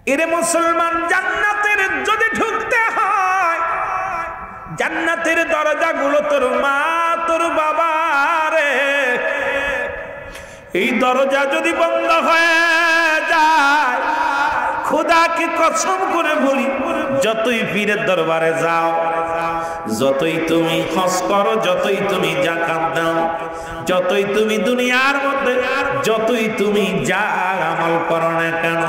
এরে মুসলমান, জান্নাতের যদি ঢুকতে হয়, জান্নাতের দরজাগুলো তোর মা তোর বাবা রে, এই দরজা যদি বন্ধ হয়ে যায়, খোদাকে কসম করে বলি, যতই পীরের দরবারে যাও, যতই তুমি হজ করো, যতই তুমি যাকাত দাও, যতই তুমি দুনিয়ার মধ্যে যতই তুমি যা আমল করো না কেন,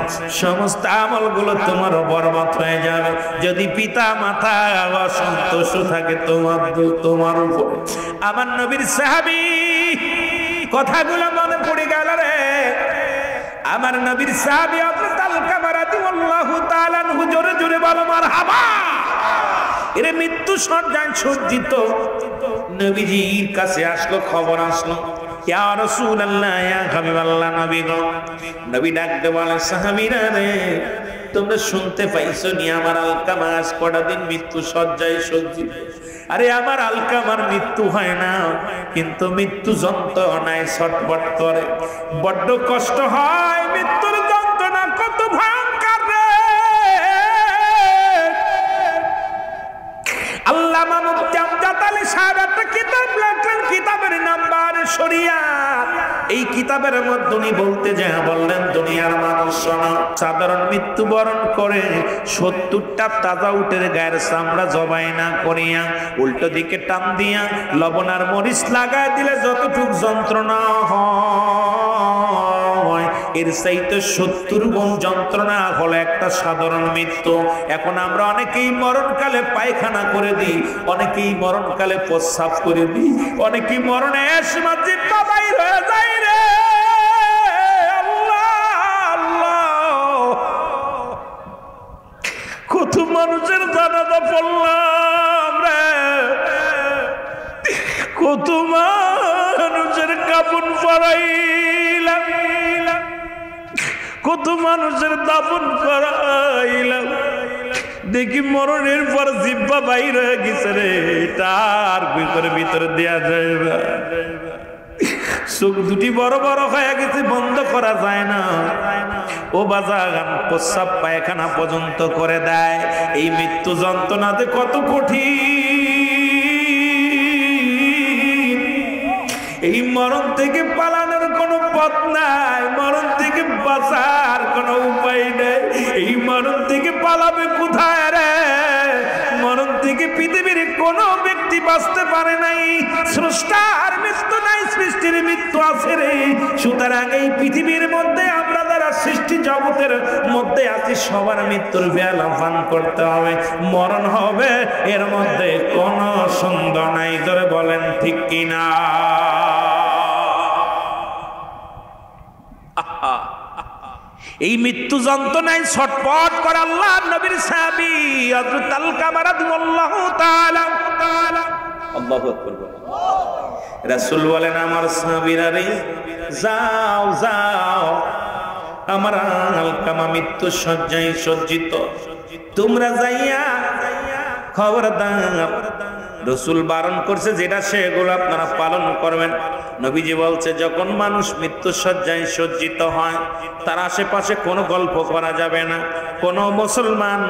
সমস্ত আমলগুলো তোমার বরবাদ হয়ে যাবে যদি পিতা মাতা অসন্তুষ্ট থাকে তোমার উপরে। আমার নবীর সাহাবী কথাগুলো মনে পড়ে গেল রে। আমার নবীর সাহাবী হযরত আলকামা রাদিয়াল্লাহু তাআলা আনহু, জোরে জোরে বলো মারহাবা। এরে মৃত্যু শয্যায় সজ্জিত নবীজির কাছে আসলো, খবর আসলো, ইয়া রাসূলুল্লাহ, ইয়া হাবিবাল্লাহ, নবী গো। নবী ডাকতে বলে, সাহাবীরা রে, তোমরা শুনতে পাইছো নি আমার আলকামা আজ কটা দিন মৃত্যু শয্যায় সজ্জিত? আরে আমার আলকামার মৃত্যু হয় না, কিন্তু মৃত্যু যন্ত্রণায় ছটফট করে, বড্ড কষ্ট হয়। মৃত্যুর যন্ত্রণা কত ভয়ঙ্কর রে। আল্লামা মুফতি আমজাদ আলী সাহেব একটা কিতাব লেখলেন, কিতাবের নাম্বার শরিয়াত। এই কিতাবের মধ্যে উনি বলতে যায় বললেন, দুনিয়ার মানুষ শোনো, সাধারণ মৃত্যুবরণ করে 70টা তাজা উটের গায়ের চামড়া জবাই না করিয়া উল্টো দিকে টান দিয়া লবণ আর মরিচ লাগায় দিলে যতটুক যন্ত্রণা হয়, এর চাইতে 70 গুণ যন্ত্রণা হলো একটা সাধারণ মৃত্যু। এখন আমরা অনেকেই মরণকালে পায়খানা করে দিই, অনেকেই মরণকালে প্রস্রাব করে দিই, অনেকেই মরণে এসমা জিব্বা বাইর হয়ে যায় রে। আল্লাহ আল্লাহ, কত মানুষের জানাজা পড়লাম রে, কত মানুষের কাফন পরাইলাম, কত মানুষের দাফন করাইলাম, দেখি মরণের পর জিব্বা বাইর হয়ে গেছে রে, তার ভিতরে দেয়া যায় না, চোখ দুটি বড় বড় হয়ে গেছে, বন্ধ করা যায় না, ও বাজাগান প্রস্রাব পায়খানা পর্যন্ত করে দেয়। এই মৃত্যু যন্ত্রণাতে কত কঠিন। এই মরণ থেকে পালানোর কোনো পথ নাই, মরণ থেকে বাঁচার কোনো উপায় নেই। এই মরণ থেকে পালাবে কোথায় রে? মরণ থেকে পৃথিবীর কোনো ব্যক্তি বাঁচতে পারে নাই। স্রষ্টার মৃত্যু নাই, সৃষ্টির মৃত্যু আছে রে। সুতরাং এই পৃথিবীর মধ্যে আমরা যারা সৃষ্টি জগতের মধ্যে আছি, সবার মৃত্যুর বেলা পান করতে হবে, মরণ হবে, এর মধ্যে কোনো সন্দেহ নাই। ধরে বলেন ঠিক কিনা? এই মৃত্যু যন্ত্রণায় ছটফট করে আল্লাহ নবীর সাহাবী হযরত আলকামা রাদিয়াল্লাহু তাআলা। আল্লাহু আকবার। রাসূল বলেন, আমার সাহাবীরা রে, যাও যাও, আমার আলকামা মৃত্যু শয্যায় সজ্জিত, তোমরা যাইয়া খবরদার, রাসূল বারণ করছে যেটা সেগুলো আপনারা পালন করবেন। নবীজি বলছে, যখন মানুষ মৃত্যু শয্যায় সজ্জিত হয়, তার আশেপাশে কোনো গল্প করা যাবে না, কোনো মুসলমান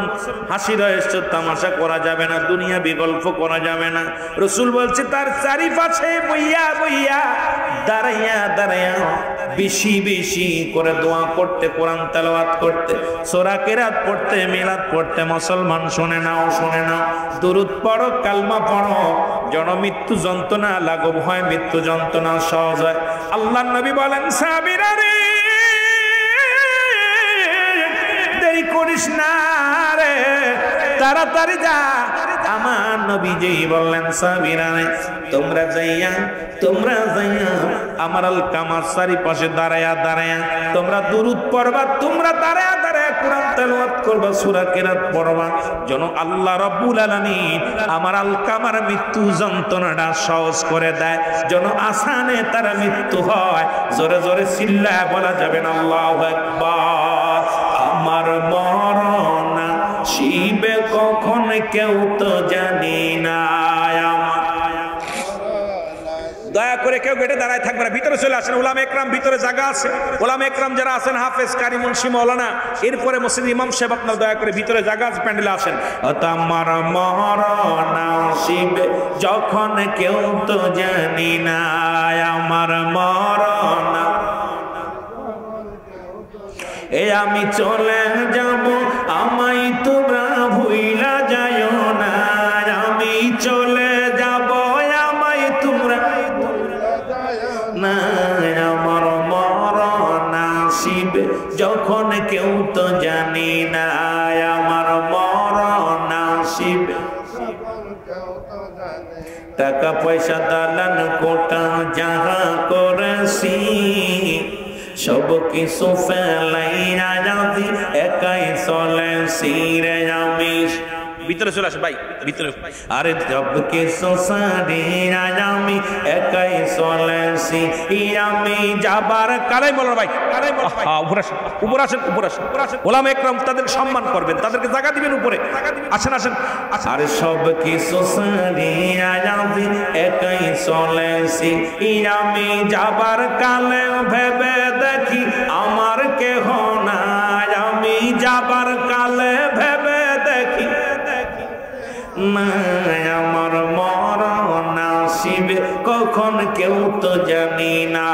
হাসি রহস্য তামাশা করা যাবে না, দুনিয়াবি গল্প করা যাবে না। রাসূল বলছে, তার চারিপাশে বইয়া বইয়া দাঁড়াইয়া দাঁড়াইয়া বেশি বেশি করে দোয়া করতে, কোরআন তেলাওয়াত করতে, সূরা কিরাত পড়তে, মিলাদ পড়তে। মুসলমান শুনে নাও, শুনে নাও, দুরূদ পড়ো, কালমা পড়ো, যেন মৃত্যু যন্ত্রণা লাঘব হয়, মৃত্যু যন্ত্রণা সহজ হয়। আল্লাহর নবী বলেন, সাহাবীরা রে, দেরি করিস না রে, তাড়াতাড়ি যা। আমার নবীজি বললেন, সাহাবীরা রে, তোমরা যাইয়া আমার আলকামার চারিপাশে দাঁড়ায়া দাঁড়ায়া তোমরা দুরূদ পড়বা, তোমরা দাঁড়ায়া দাঁড়ায়া কোরআন তেলাওয়াত করবা, সূরা কিরাত পড়বা, যেন আল্লাহ রাব্বুল আলামিন আমার আলকামার মৃত্যু যন্ত্রণাটা সহজ করে দেয়, যেন আসানে তার মৃত্যু হয়। জোরে জোরে চিল্লায়া বলা যাবে না আল্লাহু আকবার। আমার মরণ শিবে কখন কেউ তো জানি না। দয়া করে কেউ কেউ গেটে দাঁড়ায় থাকবে না, ভিতরে চলে আসেন। ওলামা একরাম ভিতরে জায়গা আছে, ওলামা একরাম যারা আছেন হাফেজ কারি মুন্সি মাওলানা, এরপরে মসজিদ ইমাম সাহেব আপনার দয়া করে ভিতরে জায়গা আছে, প্যান্ডেলে আসেন। আমার মরণ আসিবে যখন কেউ তো জানি না, আমার মরণ এ আমি চলে যাব, আমায় তোমরা ভুইলা যাইও না, আমি চলে যাব, আমায় তোমরা না, আমার মরণ আসিবে যখন কেউ তো জানি না, আমার মরণ আসিবে। টাকা পয়সা দালান কোটা যাহা করেছি সব কিছু ফেলাইয়া যদি একাই চলেছি রে আমি। ভিতরে চলে আসে ভাই, ভিতরে। আরে সব কিছু সারিয়া আমি একাই চলেছি, আমি যাবার কালাই বলো ভাই, উপরে আসেন, উপরে আসেন, উপরে আসেন। ওলামা একরাম তাদের সম্মান করবেন, তাদেরকে জায়গা দিবেন উপরে। আসেন আসেন। আরে সব কিছু সারিয়া আমি একাই চলেছি, আমি যাবার কালে ভেবে দেখি আমার কেহ নাই, আমি যাবার কালে ভেবে দেখি না, আমার মরণ আসিবে কখন কেউ তো জানি না,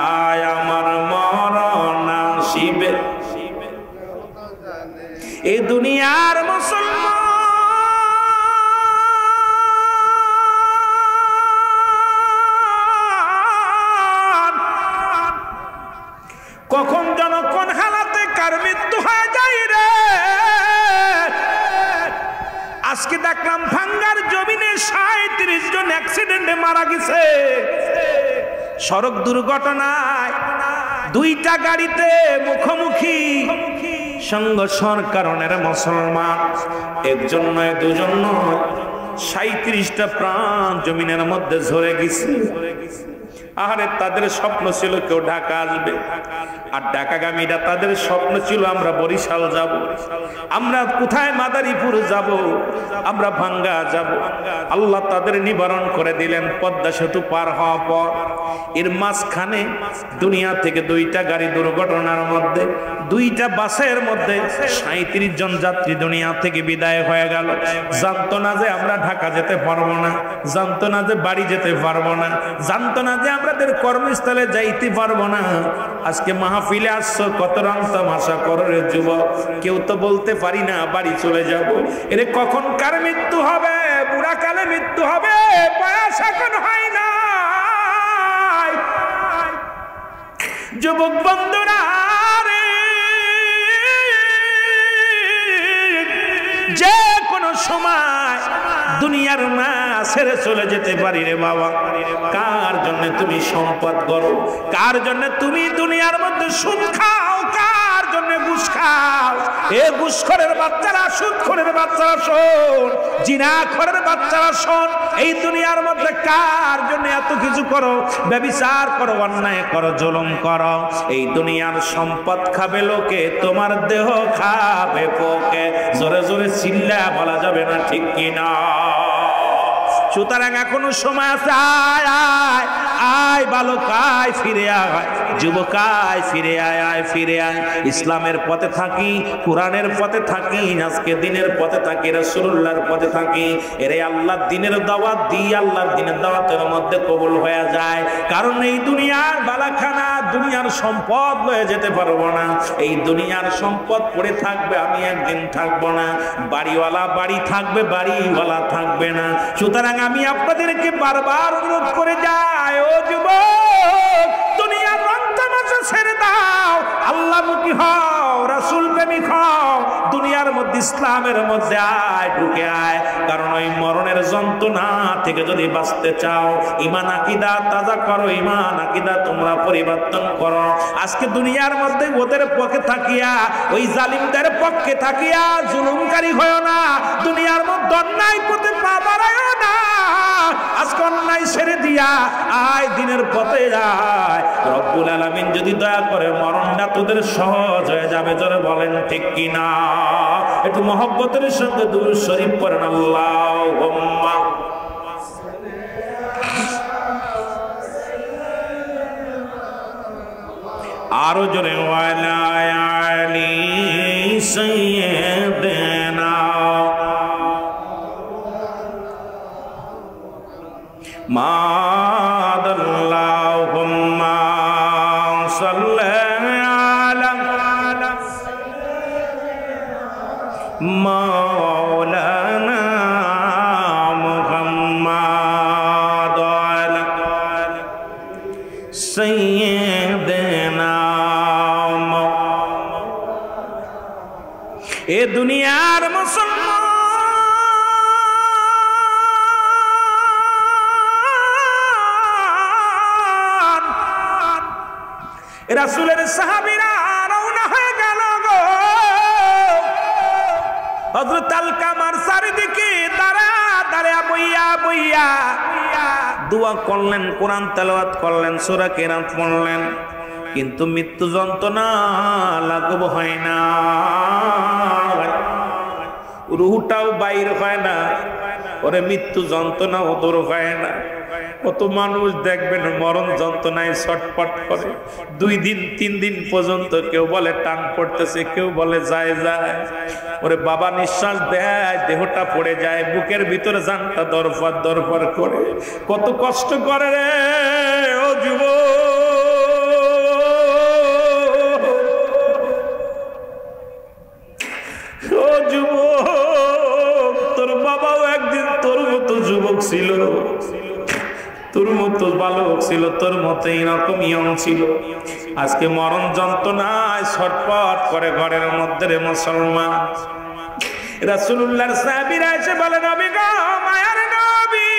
আমার মরণ আসিবে। এই দুনিয়ার মুসলমান কখন যেন কোন হালাতে কার মৃত্যু হয়ে যায় রে। আজকে দেখলাম ভাঙ্গার জমিনে ৩৭ জন অ্যাক্সিডেন্টে মারা গেছে, সড়ক দুর্ঘটনায়। দুইটা গাড়িতে মুখোমুখি সংঘর্ষের কারণে মুসলমান একজন নয় দুজন নয় ৩৭টা প্রাণ জমিনের মধ্যে ঝরে গেছে। আরে তাদের স্বপ্ন ছিল কেউ ঢাকা আসবে, আর ঢাকাগামীরা তাদের স্বপ্ন ছিল আমরা বরিশাল যাব, আমরা কোথায় মাদারীপুর যাব, আমরা ভাঙ্গা যাব। আল্লাহ তাদের নিবারণ করে দিলেন পদ্মা সেতু পার হওয়ার পর। এর মাঝখানে দুনিয়া থেকে দুইটা গাড়ি দুর্ঘটনার মধ্যে, দুইটা বাসের মধ্যে ৩৭ জন যাত্রী দুনিয়া থেকে বিদায় হয়ে গেল। জানতো না যে আমরা ঢাকা যেতে পারবো না, জানতো না যে বাড়ি যেতে পারবো না, জানতো না যে আমাদের কর্মস্থলে যাইতে পারবো না। আজকে মাহফিলে আসছো, কত রং তামাশা করো রে যুবক, কেউ তো বলতে পারি না বাড়ি চলে যাব। এরে কখন কার মৃত্যু হবে, বুড়া কালে মৃত্যু হবে, বয়স এখন হয় না। যুবক বন্ধুরা রে, যে কোনো সময় দুনিয়ার মা ছেড়ে চলে যেতে পারি রে বাবা। কার জন্য তুমি সম্পদ করো, কার জন্য তুমি দুনিয়ার মধ্যে সুদ খাও, কার জন্য ঘুষ খাও। এ ঘুষখোরের বাচ্চারা, সুদখোরের বাচ্চারা শোন, জিনাখোরের বাচ্চারা শোন, এই দুনিয়ার মধ্যে কার জন্য এত কিছু করো, ব্যভিচার করো, অন্যায় করো, জুলুম করো। এই দুনিয়ার সম্পদ খাবে লোকে, তোমার দেহ খাবে পোকে। জোরে জোরে চিল্লা বলা যাবে না, ঠিক কিনা? সুতরাং এখনো সময় আছে, আয় আয় আয় বালক আয়, ফিরে আয় যুবক আয়, ফিরে আয় আয়, ফিরে আয়। ইসলামের পথে থাকি, কোরআনের পথে থাকি, আজকে দিনের পথে থাকি, রাসূলুল্লাহর পথে থাকি। এরে আল্লাহর দিনের দাওয়াত দিই, আল্লাহর দিনের দাওয়াতের মধ্যে কবুল হয়ে যায়। কারণ এই দুনিয়ার বালাখানা, দুনিয়ার সম্পদ লয়ে যেতে পারবো না। এই দুনিয়ার সম্পদ পড়ে থাকবে, আমি একদিন থাকবো না। বাড়িওয়ালা বাড়ি থাকবে, বাড়িওয়ালা থাকবে না। সুতরাং আমি আপনাদেরকে বারবার অনুরোধ করে যাই, ও যুবক, দুনিয়ার রং তামাশা ছেড়ে দাও, আল্লাহমুখী হও, রাসূল প্রেমিক হও। দুনিয়ার মধ্যে ইসলামের মধ্যে আয়, ঢুকে আয়। কারণ ওই মরণের যন্ত্রণা থেকে যদি বাঁচতে চাও, ঈমান আকীদা তাজা করো, ঈমান আকীদা তোমরা পরিবর্তন করো। আজকে দুনিয়ার মধ্যে ওদের পক্ষে থাকিয়া, ওই জালিমদের পক্ষে থাকিয়া জুলুমকারী হয়ো না। দুনিয়ার মধ্যে অন্যায় করতে পা বাড়ায়ও না। আজকে অন্যায় ছেড়ে দিয়া আয়, দিনের পথে যায়। রব্বুল আলামিন যদি দয়া করে মরণটা তোদের সহজ হয়ে যাবে। জোরে বলেন ঠিক কিনা? একটু মহব্বতের সঙ্গে দুরূদ শরীফ পড়েন, আল্লাহুম্মা আরো জোরে ওয়ালা আলি সাইয়্যিদিনা মাদাল্লাহুম্মা সাল্লি আলা মাওলানা মুহাম্মাদ আলা সাইয়্যিদিনা এ দুনিয়ার মুসলমান রাসূলের সাহাবীরা রওনা হয়ে গেল গো হযরত আলকামার চারিদিকে দাঁড়া বইয়া দোয়া করলেন, কোরআন তেলাওয়াত করলেন, সূরা কেরাত পড়লেন, কিন্তু মৃত্যু যন্ত্রণা লাঘব হয় না, রুহটাও বাইর হয় না, ওরে মৃত্যু যন্ত্রণাও দূর হয় না। কত মানুষ দেখবেন মরণ যন্ত্রণায় ছটফট করে 2 দিন 3 দিন পর্যন্ত, কেউ বলে টান পড়তেছে, কেউ বলে যায়। ওরে বাবা নিঃশ্বাস দেয়, দেহটা পড়ে যায়, বুকের ভিতরে জানটা দরফর করে, কত কষ্ট করে রে ও যুবক, তোর বাবাও একদিন তোর মতো যুবক ছিল, তোর মতো বালক ছিল, তোর মতো এরকম ইয়ং ছিল, আজকে মরণ যন্ত্রণায় ছটফট করে ঘরের মধ্যে রে মুসলমান। রাসূলুল্লাহর সাহাবীরা এসে বলে, নবী গো, মায়ার নবী,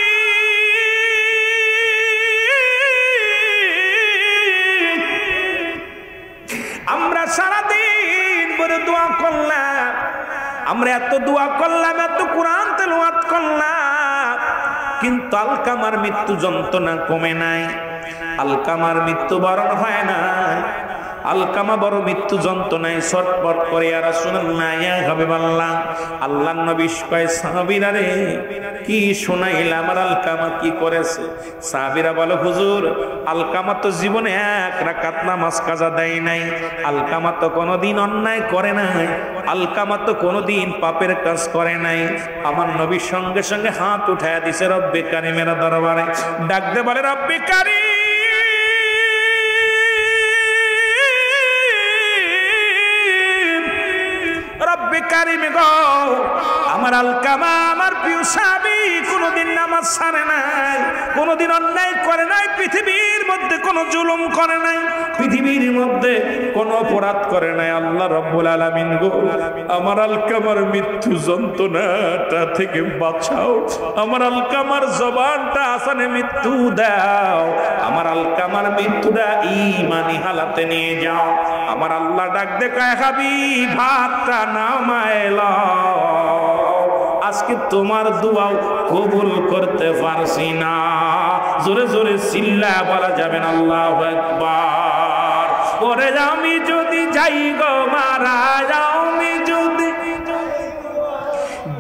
আমরা সারাদিন বড় দোয়া করলাম, আমরা এত দোয়া করলাম, এত কোরআন তেলাওয়াত করলাম, কিন্তু আলকামার মৃত্যু যন্ত্রণা কমে নাই, আলকামার মৃত্যু বরণ হয় না, আলকামা বড় মৃত্যু যন্ত্রণায় ছটফট করে। আর রাসূলুল্লাহ ইয়া হাবিবাল্লাহ, আল্লাহর নবী কয়, সাহাবীরা রে কি শোনাইলা, আমার আলকামা কি করেছে? সাহাবীরা বলে, হুজুর, আলকামা তো জীবনে 1 রাকাত নামাজ কাজা দেয় নাই, আলকামা তো কোনোদিন অন্যায় করে নাই, আলকামা তো কোনোদিন পাপের কাজ করে নাই। আমার নবীর সঙ্গে সঙ্গে হাত উঠায়া দিছে রব্বে কারিমের দরবারে, ডাকতে বলে, রব্বে কারিম, কারিম গো, আমার আলকামা, আমার প্রিয় সাহাবী কোনদিন নামাজ ছাড়ে নাই, কোনদিন অন্যায় করে নাই, পৃথিবীর মধ্যে কোনো জুলুম করে নাই, পৃথিবীর মধ্যে কোনো অপরাধ করে নাই। আল্লাহ রাব্বুল আলামিন গো, আমার আলকামার মৃত্যু যন্ত্রণাটা থেকে বাঁচাও, আমার আলকামার জবানটা আসানে মৃত্যু দাও, আমার আলকামার মৃত্যুটা ঈমানি হালাতে নিয়ে যাও। আমার আল্লাহ ডাক দে কয়, হাবিব, ভাতটা নামাইলো, আজকে তোমার দোয়াও কবুল করতে পারছি না। জোরে জোরে চিল্লা বলা যাবে না আল্লাহু আকবার। ওরে আমি যদি যাই গো মারা, আমি যদি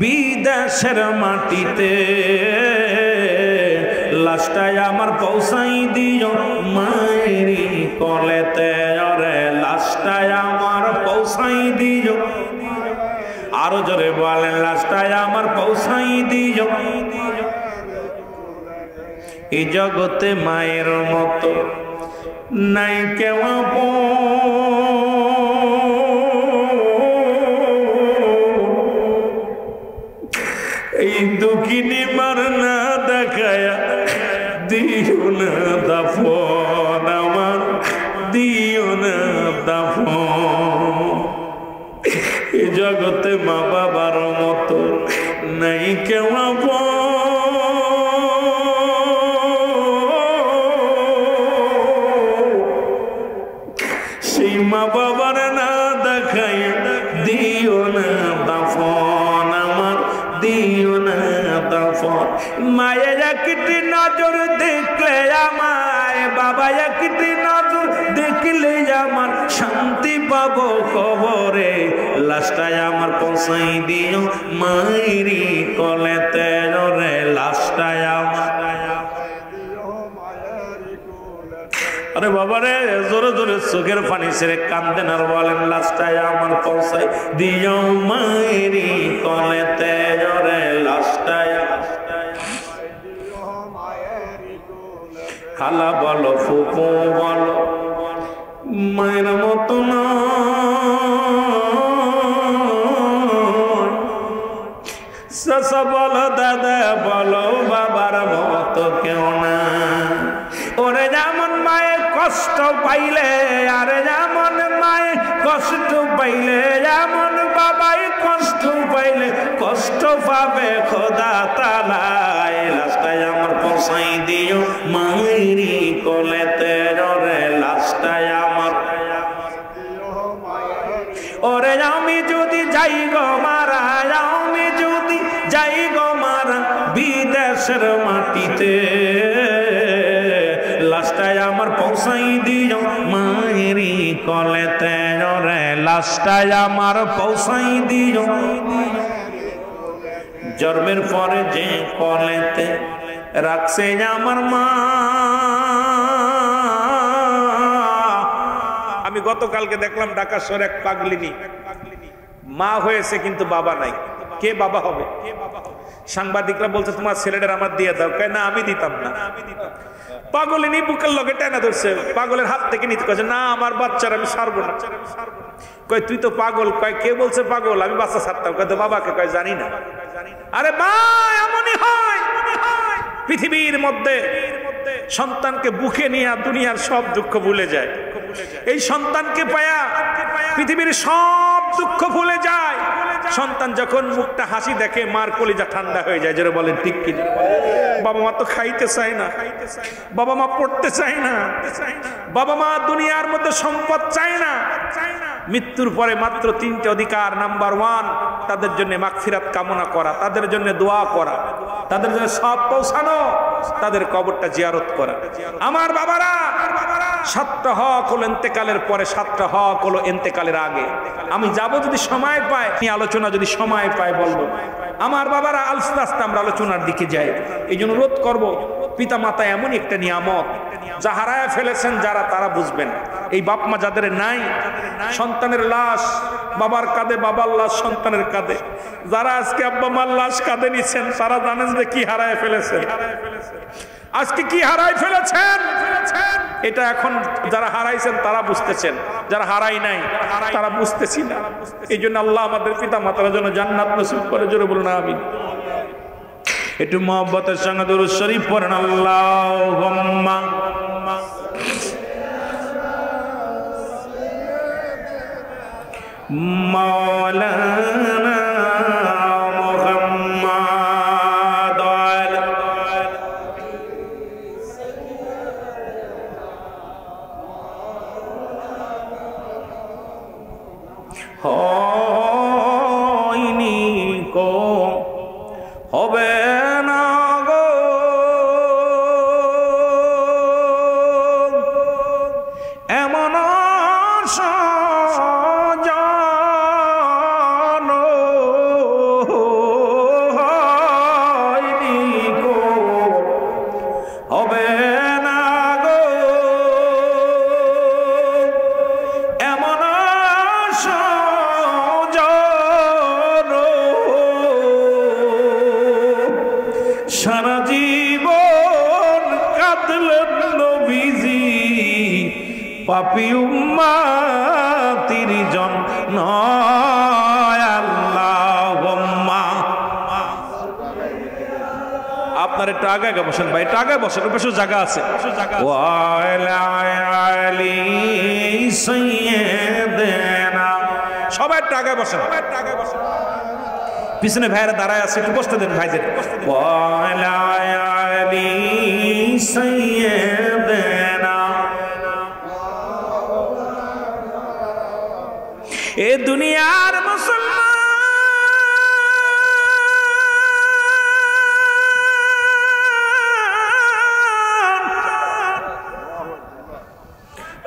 বিদেশের মাটিতে, লাশটাই আমার পৌঁছাই দিও মায়েরি কলেতে, ওরে লাশটাই আমার পৌঁছাই দিও, আরো জোরে বলেন, লাশটাই আমার পৌঁছাই দিও। এই জগতে মায়ের মতো নাই কেউ আপন, এই দুঃখিনী মার না দেখায়া দিও না দাফন, আমার দিও না দাফন। এই জগতে মা বাবার মতো নাই কেউ আপন, সেই মা বাবার না দেখাই দিও না দাফন, আমার দিও না দাফন। মায়ের একটি নজর দেখলে আমায়, বাবা একটি নজর দেখলে আমার শান্তি পাবো কবরে, লাশটাই আমার পৌঁছাই দিও মায়েরি কলেতে, রে লাশটাই আমার। আরে বাবা রে, জোরে জোরে চোখের পানি ছেড়ে কান্দেন আর বলেন লাস্টায় আমার পৌঁছাই দিও মায়েরি কলেতে রে, লাস্টায় খালা বলো ফুপু বলো মায়ের মতো না, চাচা বলো দাদা বলো বাবার মতো কেউ না। ওরে যেমন মায়ের কষ্ট পাইলে, আরে যেমন মায়ের কষ্ট পাইলে, যেমন বাবাই কষ্ট পাইলে কষ্ট পাবে খোদা তাআলা। লাস্টায় আমার পৌঁছাই দিও মায়েরি কোলেতে রে, লাস্টায় আমার। ওরে আমি যদি যাই গো মারা, আমি যদি যাই গো মারা বিদেশের মাটিতে, লাস্টায় আমার পৌঁছাই দিও মায়েরি কোলেতে রে, লাস্টায় আমার পৌঁছাই দিও। জন্মের পরে যে কোলেতে রাখছে আমার মা। আমি গতকালকে দেখলাম ঢাকা শহরে এক পাগলিনী মা হয়েছে কিন্তু বাবা নাই। কে বাবা হবে? সাংবাদিকরা বলছে তোমার ছেলেটার আমার দিয়ে দাও, কয় না আমি দিতাম না। পাগলিনী বুকের লগে টেনা ধরছে, পাগলের হাত থেকে নিতে কয়েছে না আমার বাচ্চার আমি ছাড়বো না। কয় তুই তো পাগল। কয় কে বলছে পাগল? আমি বাচ্চা ছাড়তাম। কয় তো বাবাকে? কয় জানি না। আরে মা এমনই হয় পৃথিবীর মধ্যে, সন্তানকে বুকে নিয়ে দুনিয়ার সব দুঃখ ভুলে যায়। এই সন্তানকে পায়া পৃথিবীর সব দুঃখ ভুলে যায়। সন্তান যখন মুখটা হাসি দেখে মার কলিজা ঠান্ডা হয়ে যায়। যারা বলেন ঠিক কি? বাবা মা তো খাইতে চায় না, বাবা মা পড়তে চায় না, বাবা মা দুনিয়ার মধ্যে সম্পদ চায় না। মৃত্যুর পরে মাত্র 3টে অধিকার। নাম্বার 1 তাদের জন্য মাগফিরাত কামনা করা, তাদের জন্য দোয়া করা, তাদের জন্য সব পৌঁছানো, তাদের কবরটা জিয়ারত করা। আমার বাবারা 7টা হক হলো ইন্তেকালের পরে, 7টা হক হলো ইন্তেকালের আগে। আমি যাব যদি সময় পাই, আলোচনা যদি সময় পাই বলবো। আমার বাবারা আস্তে আস্তে আমরা আলোচনার দিকে যাই। এই জন্য অনুরোধ করবো, পিতা মাতা এমন একটা নিয়ামত, যা হারায় ফেলেছেন যারা, তারা বুঝবেন। এই বাপ মা যাদের নাই, সন্তানের লাশ বাবার কাঁধে, বাবার লাশ সন্তানের কাঁধে, যারা আজকে আব্বা মার লাশ কাঁধে নিচ্ছেন, তারা জানেন যে কি হারায় ফেলেছেন, আজকে কি হারাই ফেলেছেন। এটা এখন যারা হারাইছেন তারা বুঝতেছেন, যারা হারাই নাই তারা বুঝতেছি না। এই জন্য আল্লাহ আমাদের পিতা মাতার জন্য জান্নাত নসিব করে, জোরে বলুন আমিন। একটু মহব্বতের সঙ্গে দুরূদ শরীফ পড়েন। আল্লাহুম্মা মাওলানা হয়নি কো হবে না গো, এমন সজন হয়নি কো হবে না গো, এমন সারা জীবন কাঁদলেন নবীজি পাপী উম্মতির জন্য। আল্লাহুম্মা, আপনার একটু আগে আগে বসেন ভাই, একটু আগে বসেন, বেশ জায়গা আছে। ওয়ালা আলি সাইয়্যিদিনা, সবাই একটু আগে বসেন, পিছনে ভাইয়েরা দাঁড়ায় আছে, একটু বসতে দেন ভাইদের। ওয়ালা আলি সাইয়্যিদিনা, এ দুনিয়ার মুসলমান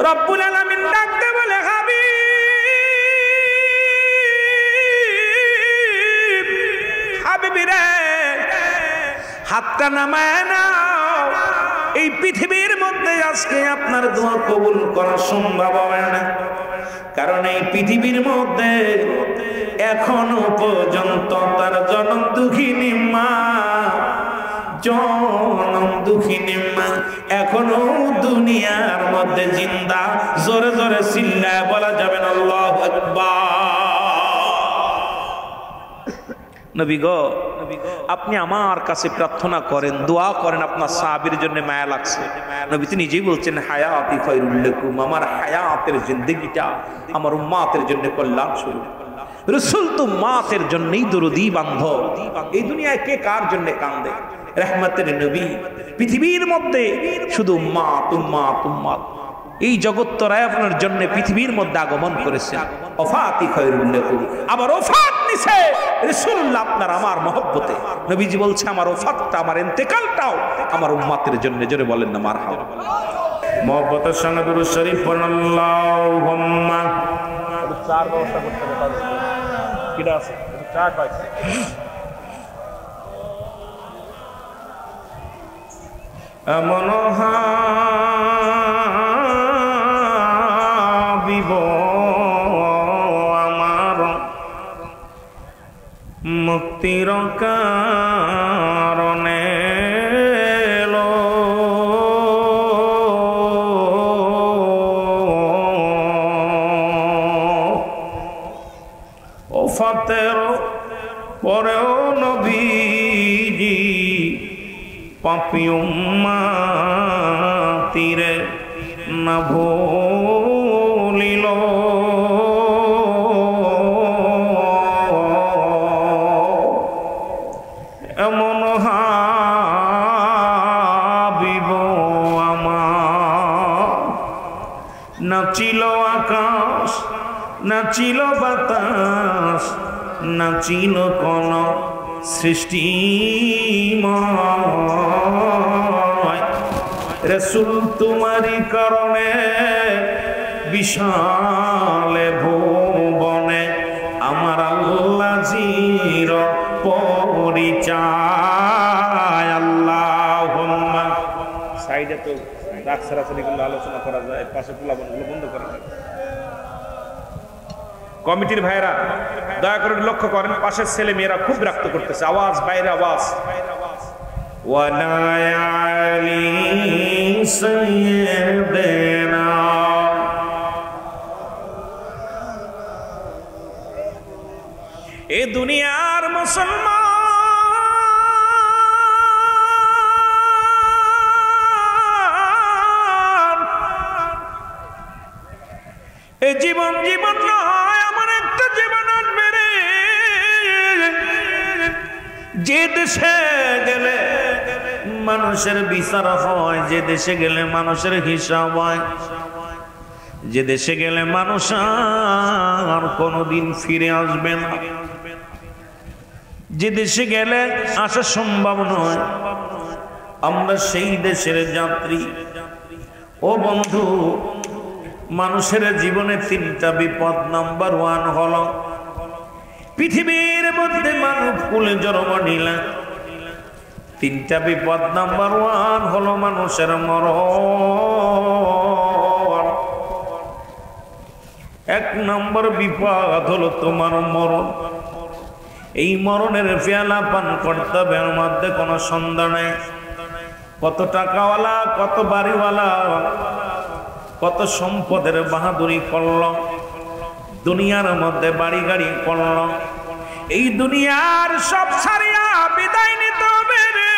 রব্বুল আলামিন ডাকতে বলে, হাবিব রে, হাতটা নামায় নাও। এই পৃথিবীর মধ্যে মধ্যে আজকে আপনার দোয়া কবুল করা সম্ভব হয় না, কারণ এই পৃথিবীর মধ্যে এখনো পর্যন্ত তার জনম দুঃখিনী মা, জনম দুঃখিনী মা এখনো দুনিয়ার মধ্যে জিন্দা। জোরে জোরে চিল্লায় বলা যাবে না আল্লাহু আকবার। নবী গো, আপনি আমার কাছে প্রার্থনা করেন, দোয়া করেন, আপনার সাহাবীর জন্য মায়া লাগছে। নবী তো নিজেই বলছেন হায়াতি খায়রুল লাকুম, আমার হায়াতের জিন্দেগিটা আমার উম্মতের জন্য কল্যাণ স্বরূপ। রাসূল তো উম্মতের জন্যই দরদি বান্ধব। এই দুনিয়ায় কে কার জন্য কান্দে? রহমতের নবী পৃথিবীর মধ্যে শুধু উম্মত উম্মত উম্মত, এই জগত্তরায় আপনার জন্য পৃথিবীর মধ্যে আগমন করেছেন। ওফাতি খায়রুল লাকুম, আবার ওফাত নিছে রাসূলুল্লাহ আপনার আমার মহব্বতে। নবীজি বলছে আমার ওফাতটা, আমার ইন্তেকালটাও আমার উম্মতের জন্য। জোরে বলেন না মারহাবা। মহব্বতের সঙ্গে দুরূদ শরীফ পড়ুন আল্লাহুম্মা। চার ব্যবস্থা করতে হবে, কিটা আছে চার পাইছে। এমন হাবিব আমার মুক্তির কারণে ওফাতের পরেও নবীজি পাপী উম্মতিরে না ভুলিল। এমন হাবিব আমার, নাচিল আকাশ, নাচিল বাতাস, নাচিল কোন সৃষ্টিময়। রাসূল তোমারই কারণে বিশাল ভুবনে আমার আল্লাহ জির পরিচয়। আল্লাহুম্মা। সাইডে তো রাগ সারাসারি গুলো আলোচনা করা যায়, পাশে পোলাপানগুলো বন্ধ করা যায়। কমিটির ভাইরা দয়া করে লক্ষ্য করেন, পাশের ছেলে মেয়েরা খুব বিরক্ত করতেছে, আওয়াজ বাইরে আওয়াজ। ওয়ালা আলী সাইয়্যিদিনা। এ দুনিয়ার মুসলমান এ জীবন জীবন নয়, আমার একটা জীবন আসবে রে। যে দেশে গেলে মানুষের বিচার হয়, যে দেশে গেলে মানুষের হিসাব হয়, যে দেশে গেলে মানুষ আর কোনোদিন ফিরে আসবে না, যে দেশে গেলে আসা সম্ভব নয়, আমরা সেই দেশের যাত্রী। ও বন্ধু, মানুষের জীবনে তিনটা বিপদ। নাম্বার 1 হলো পৃথিবীর মধ্যে মানব কুলে জন্ম নিলে তিনটা বিপদ। নাম্বার 1 হলো মানুষের মরণ। 1 নম্বর বিপদ হলো তোমার মরণ। এই মরণের পেয়ালা পান করতে হবে, এর মধ্যে কোনো সন্দেহ নেই। কত টাকাওয়ালা, কত বাড়িওয়ালা, কত সম্পদের বাহাদুরি করল, দুনিয়ার মধ্যে বাড়ি গাড়ি করল, এই দুনিয়ার সব ছাড়িয়া বিদায় নিতে হবে রে।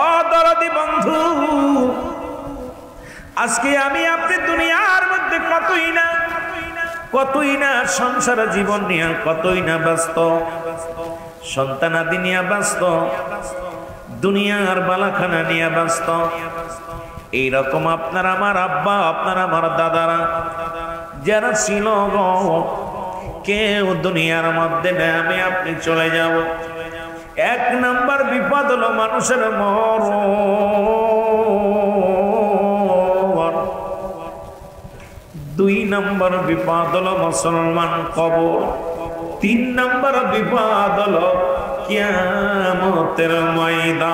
অদরদি বন্ধু, আজকে আমি আপনি দুনিয়ার মধ্যে কতই না সংসার জীবন নিয়ে কতই না ব্যস্ত, সন্তানাদি নিয়ে ব্যস্ত, দুনিয়ার বালাখানা নিয়ে ব্যস্ত। এইরকম আপনার আমার আব্বা, আপনার আমার দাদারা যারা ছিল গো, কেউ দুনিয়ার মধ্যে নেই, আমি আপনি চলে যাব। 1 নম্বর বিপদ হলো মানুষের মরণ। 2 নম্বর বিপদ হলো মুসলমান কবর। 3 নম্বর বিপদ হলো কিয়ামতের ময়দান।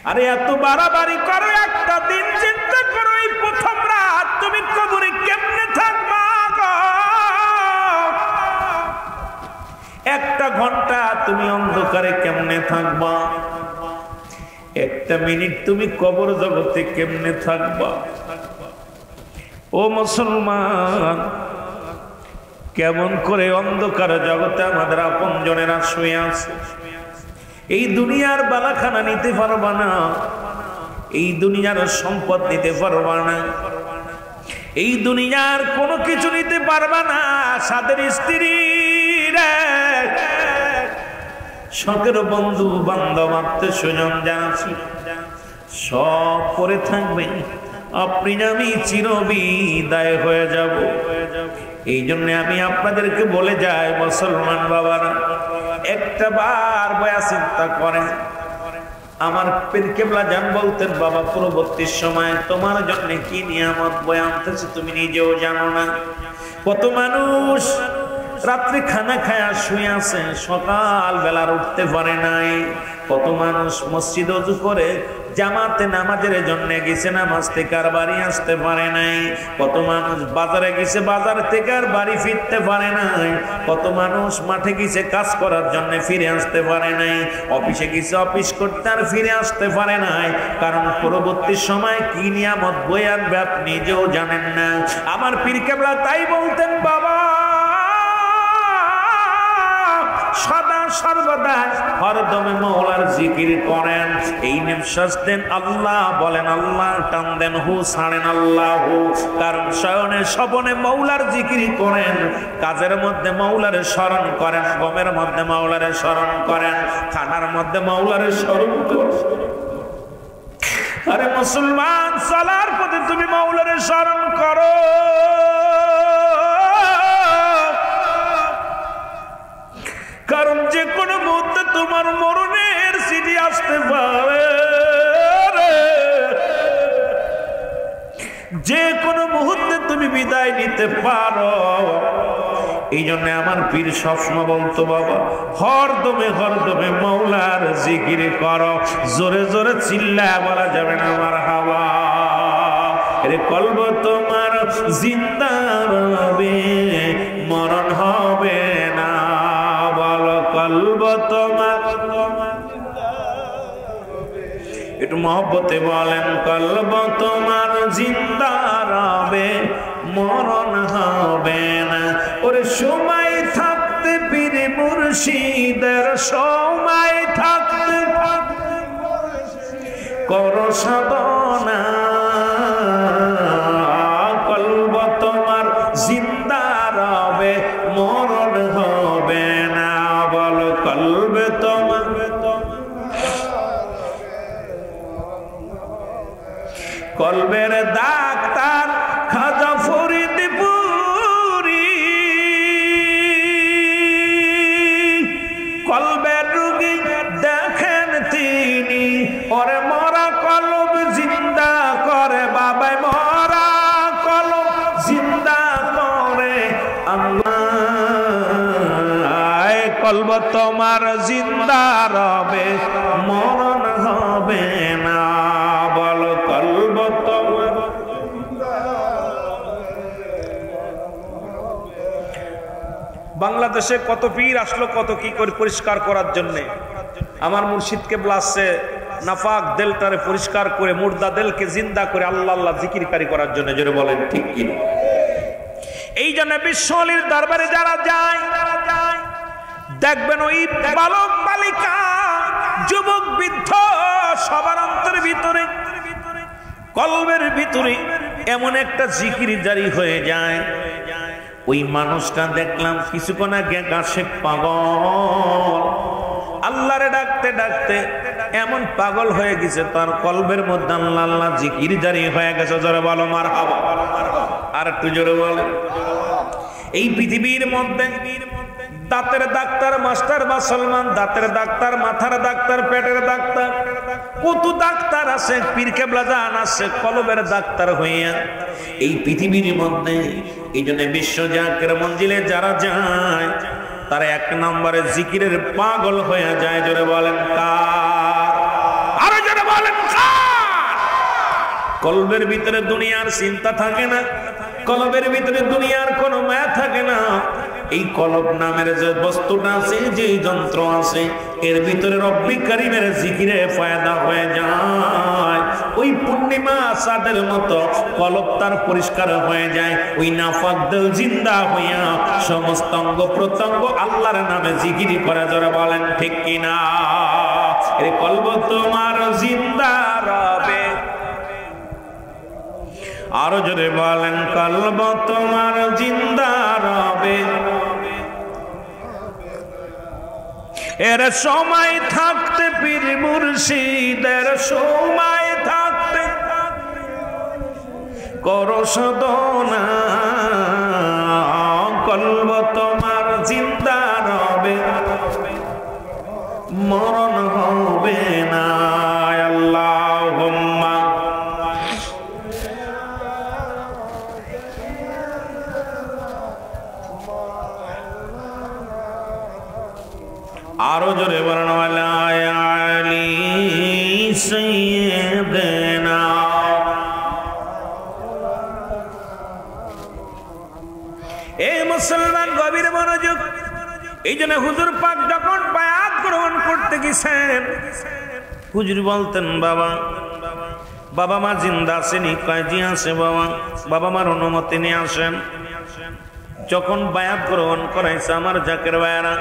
আরে এত বাড়াবাড়ি করো, একটা দিন চিন্তা করো, এই প্রথম রাত তুমি কবরে কেমনে থাকবা? একটা ঘন্টা তুমি অন্ধকারে কেমনে থাকবা? একটা মিনিট তুমি কবর জগতে কেমনে থাকবা? ও মুসলমান, কেমন করে অন্ধকার জগতে আমাদের আপনজনেরা শুয়ে আছে। এই দুনিয়ার বালাখানা নিতে পারবা না, এই দুনিয়ার সম্পদ নিতে পারবা না, এই দুনিয়ার কোনো কিছু নিতে পারবা না। সাদের স্ত্রী, শখের বন্ধু বান্ধব আত্মীয় স্বজন যারা ছিল সব পরে থাকবে, আপনি আমি চিরবিদায় হয়ে যাব। এই জন্য আমি আপনাদেরকে বলে যাই, মুসলমান বাবারা, একটা বার বয়া চিন্তা করেন। আমার পীর কেবলা জান বলতেন, বাবা পরবর্তী সময় তোমার জন্য কি নিয়ামত বয়ে আনতেছে তুমি নিজেও জানো না। কত মানুষ রাত্রে খানা খায়া শুয়ে আছে, সকাল বেলার উঠতে পারে নাই। কত মানুষ মসজিদ ওযু করে জামাতে নামাজের জন্য গেছে, নামাজ থেকে আর বাড়ি আসতে পারে নাই। কত মানুষ বাজারে গেছে, বাজার থেকে আর বাড়ি ফিরতে পারে নাই। কত মানুষ মাঠে গেছে কাজ করার জন্য, ফিরে আসতে পারে নাই। অফিসে গেছে অফিস করতে আর ফিরে আসতে পারে নাই। কারণ পরবর্তী সময় কি নিয়ামত বয়ে আনবে আপনি নিজেও জানেন না। আমার পীর কেবলা তাই বলতেন, বাবা সদা সর্বদা হরদমে মওলার জিকির করেন। এই নিঃশ্বাস দেন আল্লাহ বলেন আল্লাহ, টান দেন হু ছাড়েন আল্লাহ। কারণ শয়নে স্বপনে মওলার জিকির করেন, কাজের মধ্যে মওলারে স্মরণ করেন, গমের মধ্যে মওলারে স্মরণ করেন, খানার মধ্যে মওলারে স্মরণ করেন। আরে মুসলমান, সালার পথে তুমি মওলারে স্মরণ করো। কারণ যে কোনো মুহূর্তে তোমার মরণের চিঠি আসতে পারে, যে কোনো মুহূর্তে তুমি বিদায় নিতে পারো। এই জন্য আমার পীর সবসময় বলতো, বাবা হরদমে হরদমে মওলার জিকির করো। জোরে জোরে চিল্লায় বলা যাবে না আমার হাওয়া। রে কলব তোমার জিন্দা রবে, মরণ হবে না। কলব তোমার, একটু মহব্বতে বলেন, কলব তোমার জিন্দা রবে, মরণ হবে না। ওরে সময় থাকতে পীর মুর্শিদের, সময় থাকতে করো সাধনা। কলব তোমার জিন্দা রবে, মরণ হবে না। বলো কলবে তোমার, কলবের ডাক্তার খাজা ফরিদপুরি, কলবের রোগী দেখেন তিনি। ওরে মরা কলব জিন্দা করে বাবাই, মরা কলব জিন্দা করে আল্লাহ। কলব তোমার জিন্দা রবে, মরণ হবে না। বলো কলব তোমার। বাংলাদেশে কত পীর আসলো, কত কি করে পরিষ্কার করার জন্য। আমার মুর্শিদ কেবলা আসছে নাফাক দিলটারে পরিষ্কার করে, মুর্দা দিলকে জিন্দা করে আল্লাহ আল্লাহ জিকিরকারী করার জন্য। জোরে বলেন ঠিক কি? এই জন্য বিশ্বলির দরবারে যারা যায়, দেখবেন ওই বালক বালিকা যুবক বৃদ্ধ সবার অন্তরের ভিতরে, কলবের ভিতরে এমন একটা জিকির জারি হয়ে যায়। ওই মানুষটা দেখলাম কিছুক্ষণ আগে গাছে পাগল, আল্লাহরে ডাকতে ডাকতে এমন পাগল হয়ে গেছে, তার কলবের মধ্যে আল্লাহ আল্লাহ জিকির জারি হয়ে গেছে। জোরে বলো মারহাবা। আর একটু জোরে বলো। এই পৃথিবীর মধ্যে দাঁতের ডাক্তার মাস্টার বা সলমান, দাঁতের ডাক্তার, মাথার ডাক্তার, পেটের ডাক্তার, কত ডাক্তার আছে, পীর কেবলা জান আছে কলবের ডাক্তার হইয়া এই পৃথিবীর মধ্যে। এই জন্য বিশ্ব জাকের মঞ্জিলে যারা যায় তারা এক নম্বরে জিকিরের পাগল হয়ে যায়। জোরে বলেন কার? আরো জোরে বলেন কার? কলবের ভিতরে দুনিয়ার চিন্তা থাকে না, কলবের ভিতরে দুনিয়ার কোনো মায়া থাকে না। এই কলব নামের যে বস্তুটা আছে, যে যন্ত্র আছে, এর ভিতরে রব্বি কারীমের জিকিরে ফায়দা হয়ে যায়। ওই পূর্ণিমা চাঁদের মতো কলব তার পরিষ্কার হয়ে যায়। ওই নাফাক দিল জিন্দা হইয়া সমস্ত অঙ্গ প্রত্যঙ্গ আল্লাহর নামে জিকিরি করে। জোরে বলেন ঠিক কিনা? এই কলব তোমার জিন্দা রবে। আরো জোরে বলেন কলব তোমার জিন্দা রবে। এর সময় থাকতে পীর মুর্শিদের সময় থাকতে করো সাধনা, কলব তোমার জিন্দা রবে, মরণ হবে না। আল্লাহুম্মা আরো জোরে বলেন ওয়ালা আলী সাইয়্যিদিনা। এই মুসলমান গভীর মনোযোগ। এই জন্য হুজুর পাক যখন বায়াত গ্রহণ করতে গেছেন, হুজুর বলতেন বাবা, বাবা মা জিন্দা আছেনি? কয়জি আছে বাবা? বাবা মার অনুমতি নিয়ে আসেন। যখন বায়াত গ্রহণ করাইছে আমার জাকের ভাইয়েরা,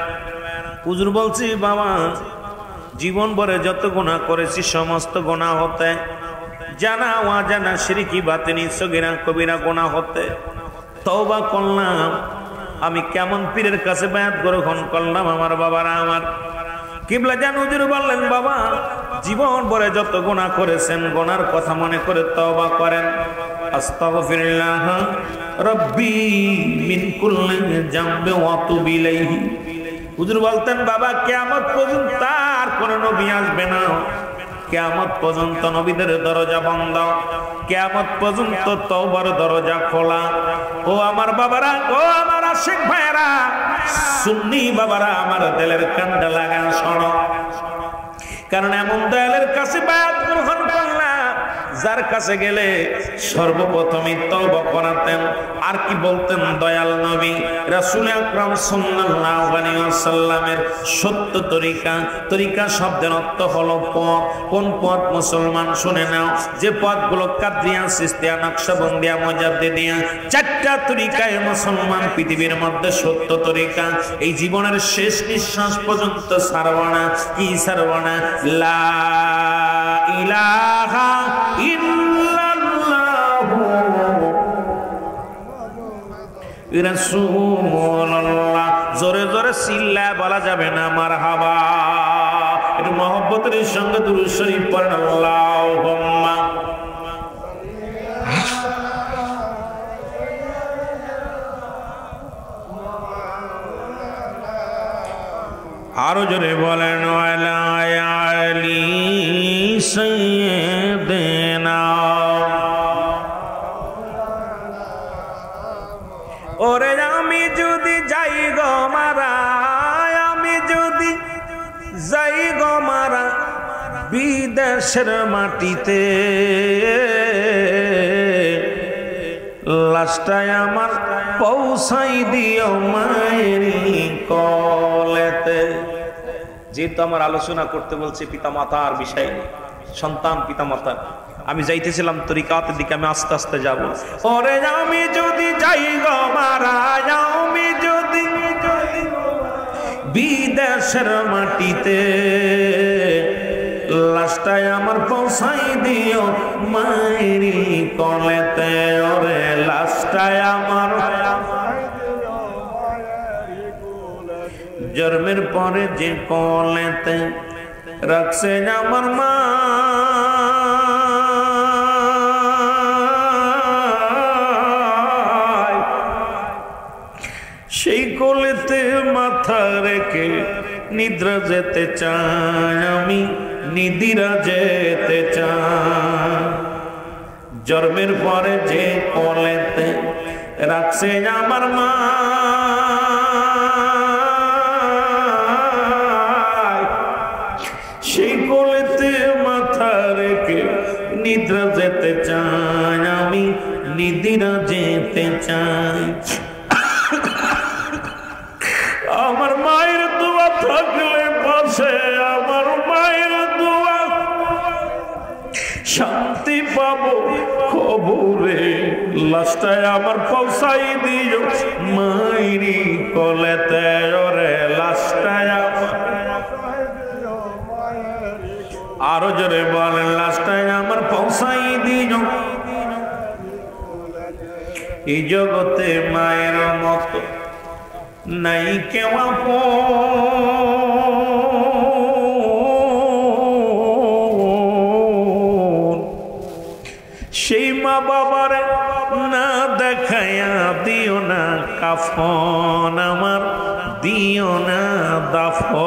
হুজুর বলছি বাবা জীবন ভরে যত গুনাহ করেছি সমস্ত গুনাহ হতে জানা অজানা শিরকি বাতিনি সগীরা কবিরা গুনাহ হতে তওবা করলাম। আমি কেমন পীরের কাছে বায়াত গ্রহণ করলাম আমার বাবারা। আমার কিবলা জান হুজুর বললেন বাবা জীবন ভরে যত গুনাহ করেছেন গুনার কথা মনে করে তওবা করেন। আস্তাগফিরুল্লাহ রাব্বি মিন কুল্লি যামবি ওয়া তুবু ইলাইহি। হুজুর বলতেন বাবা কিয়ামত পর্যন্ত আর কোন নবী আসবে না, কিয়ামত পর্যন্ত নবীদের দরজা বন্ধ, কিয়ামত পর্যন্ত তওবার দরজা খোলা। ও আমার বাবারা, ও আমার আশিক ভাইরা, সুন্নি বাবারা, আমার দিলের কান্ডা লাগা শোনো। কারণ এমন দয়ালের কাছে বায়াত গ্রহণ করলাম যার কাছে গেলে সর্বপ্রথমে তওবা করাতেন। আর কি বলতেন দয়াল নবী রাসূল আকরাম সাল্লাল্লাহু আলাইহি ওয়াসাল্লামের সত্য তরিকা। তরিকা শব্দের অর্থ হলো পথ। কোন পথ মুসলমান শুনে নাও, যে পথগুলো কাদরিয়া, সিস্তিয়া, নকশবন্দিয়া, মুজাদ্দিদিয়া, চারটা তরিকায় মুসলমান পৃথিবীর মধ্যে সত্য তরিকা। এই জীবনের শেষ নিঃশ্বাস পর্যন্ত ছাড়বো না। কি ছাড়বো না? লা ইলাহা ইল্লাল্লাহু রাসূলুল্লাহ। জোরে জোরে চিল্লায় বলা যাবে না মারহাবা। একটু মহব্বতের সঙ্গে দুরূদ শরীফ পড়েন আল্লাহুম্মা। আরো জোরে বলেন ওয়ালা আলী সাইয়্যিদিনা। ওরে আমি যদি যাই গো মারা, আমি যদি যাই গো মারা বিদেশের মাটিতে, লাশটায় আমার পৌঁছাই দিও মায়ের কলেতে। যেহেতু আমার আলোচনা করতে বলছে পিতা মাতার বিষয়, সন্তান পিতা মাতা, আমি যাইতেছিলাম তরিকাতের দিকে, আমি আস্তে আস্তে যাব। ওরে আমি যদি যাই গো মারা, আমি যদি বিদেশের মাটিতে, লাশটায় আমার পৌঁছাই দিও মায়ের কলেতে। ওরে লাশটায় আমার জন্মের পরে যে কলেতে রাখছে আমার মা, সেই কোলেতে মাথা রেখে নিদ্রা যেতে চাই আমি। নিদিরা যেতে চায়। জন্মের পরে যে কোলেতে রাখছে আমার মা, সেই কোলেতে মাথা রেখে নিদ্রা যেতে চাই, আমি নিদিরা যেতে চাই। আমার মায়ের দোয়া থাকলে পাশে, আমার মায়ের দোয়া শান্তি পাবো কবরে, লাশটায় আমার পৌঁছাই দিও মায়েরই কোলেতে, ওরে লাশটায় আরো জোরে বলেন, লাশটায় আমার পৌঁছাই দিও। এই জগতে মায়ের মতো নাই কেউ আপন, সেই মা বাবার না দেখায়া দিও না কাফন, আমার দিও না দাফন।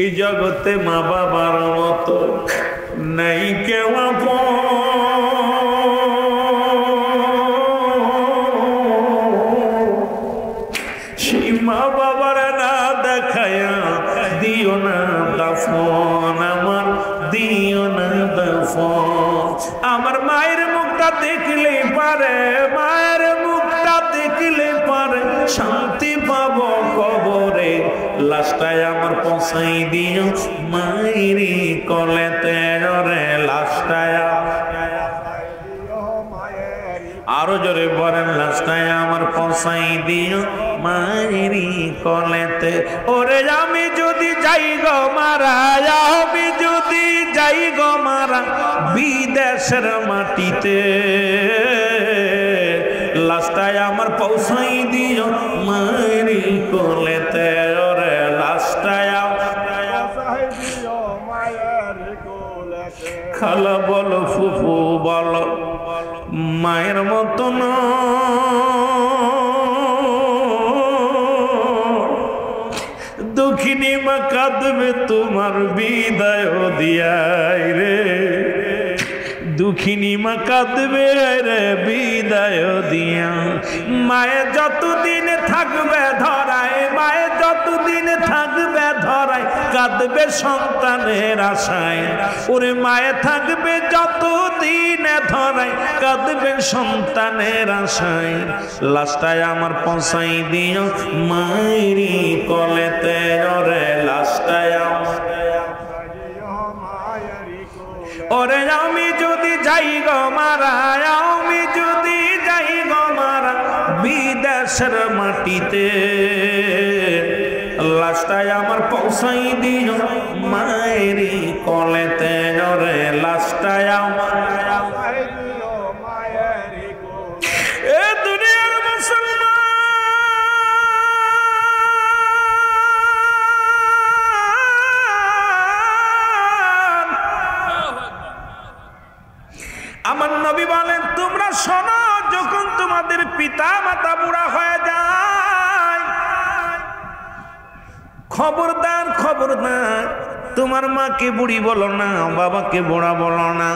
এই জগতে মা বাবার মতো নাই কেউ আপন, সেই মা বাবার না দেখায়া দিও না দাফন, আমার দিও না দাফন। আমার মায়ের মুখটা দেখলে পারে, মায়ের মুখটা দেখলে পারে শান্তি পাবো কবরে, লাশটায় আমার পৌঁছাই দিও মায়েরই কোলেতে, ওরে লাশটায় আরো জোরে বলেন, লাশটায় আমার পৌঁছাই দিও মায়েরই কোলেতে। ওরে আমি যদি যাই গো মারা, আমি যদি যাই গো মারা বিদেশের মাটিতে, লাশটায় আমার পৌঁছাই দিও মায়েরই কোলেতে, ওরে লাশটায় খালা বলো ফুফু বলো মায়ের মতন দুঃখিনী মা কাঁদবে তোমার বিদায় দিয়াই রে, দুঃখিনী মা কাঁদবে রে বিদায় দিয়া। মায়ে যতদিন থাকবে ধরায়, মায়ে যতদিন থাকবে ধরায় কাঁদবে সন্তানের আশায়, ওরে মায়ে থাকবে যতদিন ধরায় কাঁদবে সন্তানের আশায়, লাশটায় আমার পৌঁছাই দিও মায়েরই কোলেতে, ওরে লাশটায় ওরে আমি যদি যাই গো মারা, আমি যদি যাই গো মারা বিদেশের মাটিতে, লাশটায় আমার পৌঁছাই দিও মায়েরই কোলেতে, ওরে লাশটায় আমার এ দুনিয়ার মুসলমান আমার নবী বলেন, তোমরা শোনো, যখন তোমাদের পিতা মাতা বুড়া হয়ে যায়, খবরদার খবরদার তোমার মাকে বুড়ি বলো না, বাবাকে বুড়া বলো না।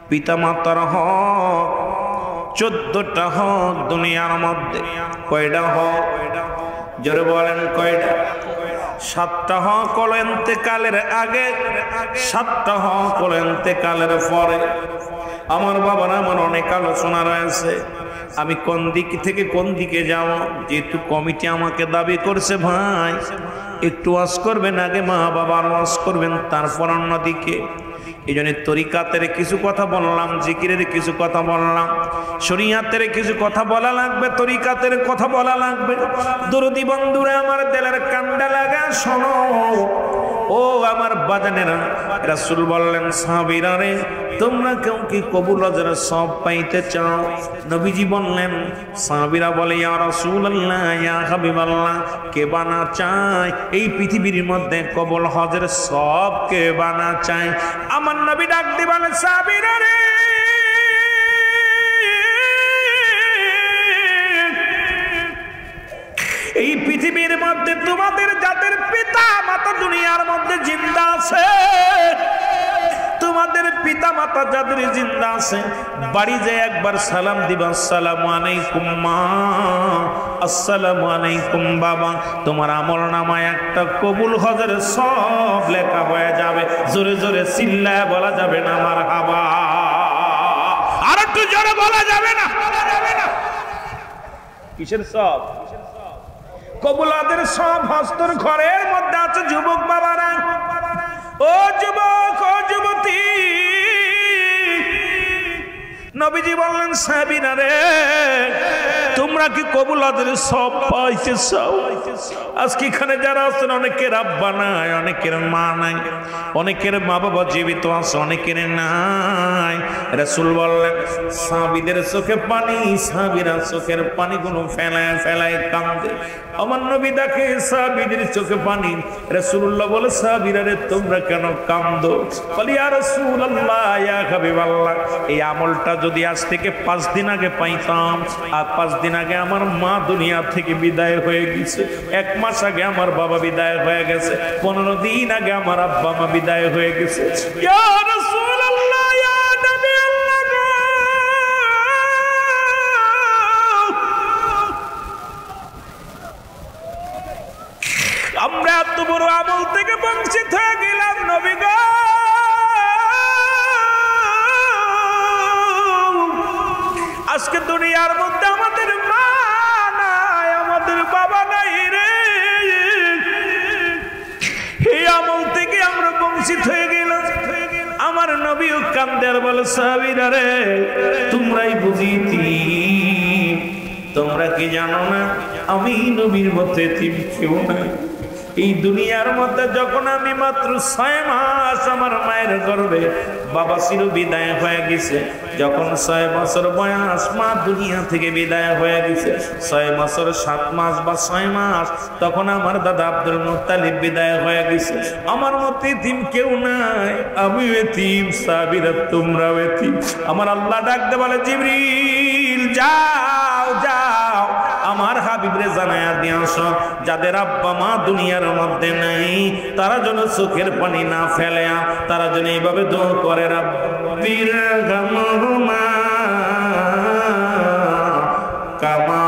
পিতা মাতার হক 14টা হক দুনিয়ার মধ্যে, কয়টা হক জোরে বলেন কয়টা? 7টা হক হলো ইন্তেকালের আগে, 7টা হক হলো ইন্তেকালের পরে। আমার বাবার আমার অনেক আলোচনা রয়েছে, আমি কোন দিক থেকে কোন দিকে যাব, যেহেতু কমিটি আমাকে দাবি করছে ভাই একটু ওয়াজ করবেন, আগে মা বাবার ওয়াজ করবেন তারপর অন্যদিকে। এই জন্য তরিকাতের কিছু কথা বললাম, জিকিরের কিছু কথা বললাম, শরিয়াতের কিছু কথা বলা লাগবে, তরিকাতের কথা বলা লাগবে। দরদি বন্ধুরা আমার দিলের কান্ডা লাগা শোনো, ও আমার বাজানেরা, রাসূল বললেন সাহাবীরা রে, তোমরা কেউ কি কবুল হজের সব পাইতে চাও? নবীজি বললেন, সাহাবীরা বলে ইয়া রাসূলুল্লাহ ইয়া হাবিবাল্লাহ, কে বানা চায় এই পৃথিবীর মধ্যে কবুল হজের সব, কে বানা চায়? আমার নবী ডাক দিয়ে বলেন সাহাবীরা রে, এই পৃথিবীর মধ্যে তোমাদের যাদের পিতা মাতা দুনিয়ার মধ্যে জিন্দা আছে, তোমাদের পিতা মাতা যাদের জিন্দা আছে, বাড়ি যায় একবার সালাম দিবা, আসসালামু আলাইকুম মা, আসসালামু আলাইকুম বাবা। তোমার আমল নামায় একটা কবুল হজের সব লেখা হয়ে যাবে। জোরে জোরে চিল্লায় বলা যাবে না মারহাবা? আর একটু জোরে বলা যাবে না? কিসের সব? কবুলাদের সব হস্তর ঘরের মধ্যে আছে। যুবক বাবারা, ও যুবক, ও যুবতী, নবীজি বললেন সাহাবীরা রে, তোমরা কি কবুলাদের সব পাইতে চাও? আজকে এখানে যারা আছেন অনেকের আব্বা নাই, অনেকের মা নাই, অনেকের মা বাবা জীবিত আছে, অনেকের নাই। রাসূল বললেন সাহাবীদের চোখে পানি, সাহাবীরা চোখের পানিগুলো ফেলায় ফেলায় কাঁদে। আমার নবী দেখে সাহাবীদের চোখে পানি। রাসূলুল্লাহ বলে সাহাবীরা রে তোমরা কেন কাঁদো? বলি ইয়া রাসূলুল্লাহ, ইয়া হাবিবাল্লাহ, এই আমলটা যদি আজ থেকে 5 দিন আগে পাইতাম, আর 5 দিন আগে আমার মা দুনিয়া থেকে বিদায় হয়ে গেছে, 1 মাস আগে আমার বাবা বিদায় হয়ে গেছে, 15 দিন আগে আমার আব্বা মা বিদায় হয়ে গেছে। ইয়া রাসূলুল্লাহ, ইয়া নবী আল্লাহ, আমরা এত বড় আমল থেকে বঞ্চিত হয়ে গেলাম নবী গো। আজকে দুনিয়ার মধ্যে আমাদের মা নাই, আমাদের বাবা নাই রে। এই আমল থেকে আমরা বঞ্চিত হয়ে গেলাম। আমার নবীও কান্দে আর বলে সাহাবীরা রে তোমরাই বুঝিতি, তোমরা কি জানো না আমি নবীর মধ্যে কেউ নাই। এই দুনিয়ার মধ্যে যখন আমি মাত্র 6 মাস আমার মায়ের গর্ভে, বাবা ছিল বিদায় হয়ে গেছে। যখন 6 বছর বয়স, মা দুনিয়া থেকে বিদায় হয়ে গেছে। 6 বছর 7 মাস বা 6 মাস, তখন আমার দাদা আব্দুল মুত্তালিব বিদায় হয়ে গেছে। আমার মতো এতিম কেউ নাই, আমি এতিম, সাহাবীরা তোমরাও এতিম। আমার আল্লাহ ডাকতে বলে জিবরিল যাও যাও আমার হাবিবরে জানায়া দিয়ে আসো, যাদের আব্বা মা দুনিয়ার মধ্যে নাই তারা যেন চোখের পানি না ফেলে, তারা যেন এইভাবে দোয়া করে, রাব্বির গামহুমা কামা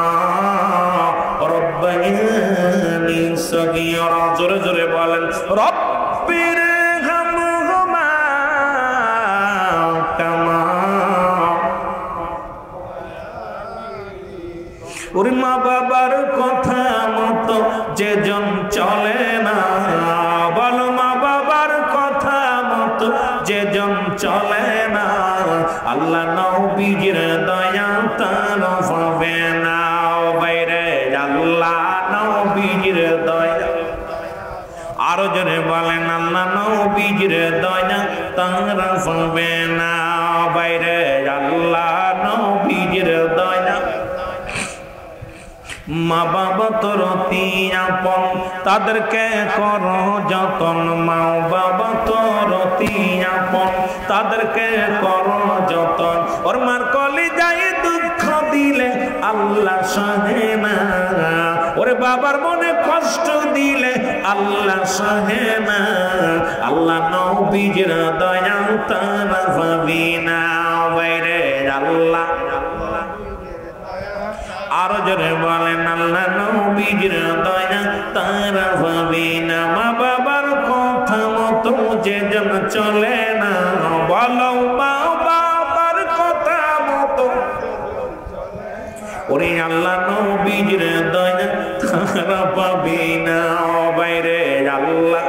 রব্বায়ানি সগীরা। জোরে জোরে বলেন রব্বির গামহুমা কামা। ওরে মা বাবার কথা মতো যেজন চলে না, বলো মা বাবার কথা মতো যেজন চলে না, আল্লাহ নবীর দয়া তার পাবে না। বাইরে আল্লাহ নবীর দয়া, আরো জোরে বলেন আল্লাহ নবীর দয়া তার পাবে না। বাইরে আল্লাহ নবীর দয়া। মা বাবা তোর অতি আপন, তাদেরকে কর যতন। মা বাবা তোর অতি আপন, তাদেরকে কর যতন। ওর মার কলিজায় দুঃখ দিলে আল্লাহ সহে না, ওরে বাবার মনে কষ্ট দিলে আল্লাহ সহে না। আল্লাহ নবীর দয়া তারা পাবি না। বাইরে আল্লাহ, আরো জোরে বলেন আল্লাহ নবীর দয়া তারা পাবে না। মা বাবার কথা মতো যেজন চলে না, বলো মা বাবার কথা মতো, ওরে আল্লাহ নবীর দয়া তারা পাবে না। বাইরে আল্লাহ,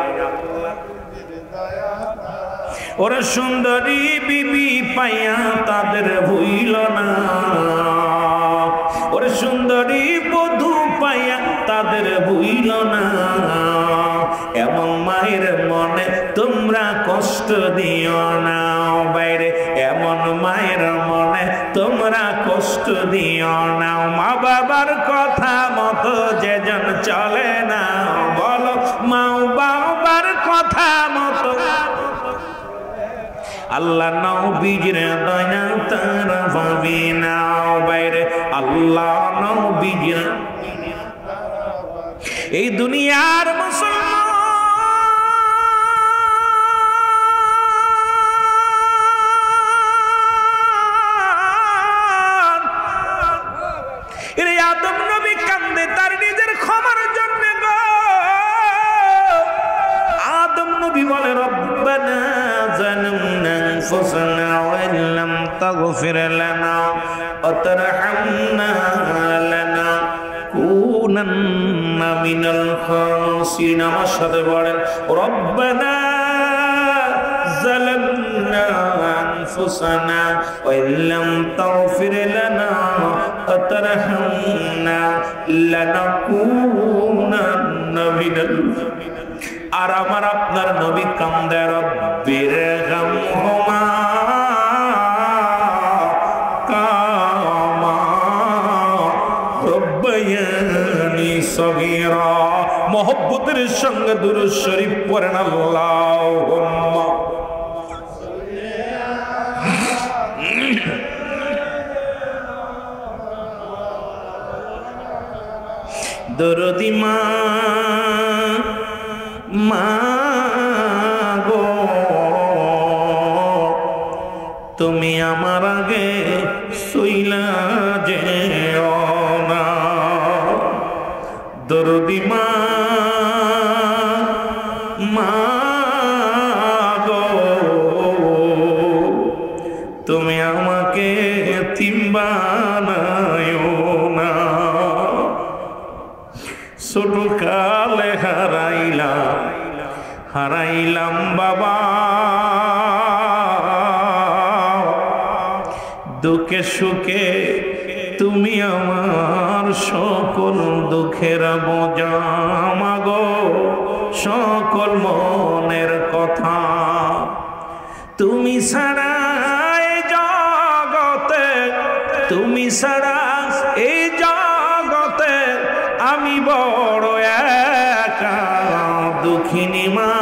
ওরে সুন্দরী বিবি পাইয়া তাদের ভুইল না, ওরে সুন্দরী বধূ পাইয়া তাদের ভুইল না। এমন মায়ের মনে তোমরা কষ্ট দিও না। বাইরে এমন মায়ের মনে তোমরা কষ্ট দিও না। মা বাবার কথা মতো যেজন চলে না, বলো মা বাবার কথা মতো আল্লাহ নবীর দয়া তারা পাবে না। বাইরে আল্লাহ নবীর এই দুনিয়ার মুসলমান আদম নবী কান্দে তার নিজের ক্ষমার জন্য গো। আদম নবী বলে রব্বানা যালামনা আনফুসানা ওয়া ইল্লাম তাগফির লানা ওয়া তারহামনা লানাকুনান্না মিনাল খাসিরিন। আমার সাথে বলেন রব্বানা যালামনা আনফুসানা ওয়া ইল্লাম তাগফির লানা ওয়া তারহামনা লানাকুনান্না মিনাল। আর আমার আপনার নবী কান্দে রব্বিরহামহুমা কামা রব্বায়ানি সগীরা। মোহব্বতের সঙ্গে দুরূদ শরীফ পড়েন আল্লাহুম্মা দরদি মা গো তুমি আমার আগে সইলা যেও না। দরদি মা গো তুমি আমাকে এতিম বানায়ো না। ছোট কালে হারাইলাম বাবা, দুঃখে সুখে তুমি আমার সকল দুঃখের বোঝা মাগো, সকল মনের কথা। তুমি ছাড়া এই জগতে, তুমি ছাড়া এই জগতে আমি বড় একা। দুঃখিনী মা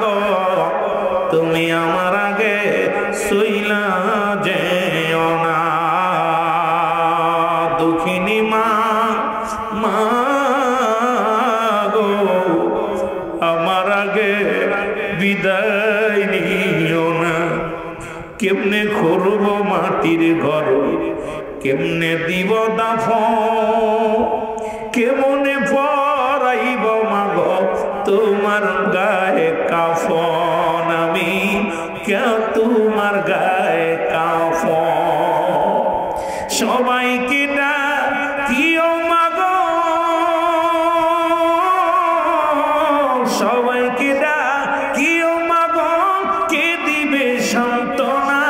গো তুমি আমার আগে সইলা যেও না। দুঃখিনী মা গো আমার আগে বিদায় নিও না। কেমনে করব মাটির ঘর, কেমনে দিব দাফন, কেমনে পরাইব মাগ তোমার গায়ে কাফন। আমি কে তোমার গায়ে কাফন। সবাইকে ডাকিও মাগ, সবাইকে ডাকিও মাগ, কে দিবে সান্ত্বনা।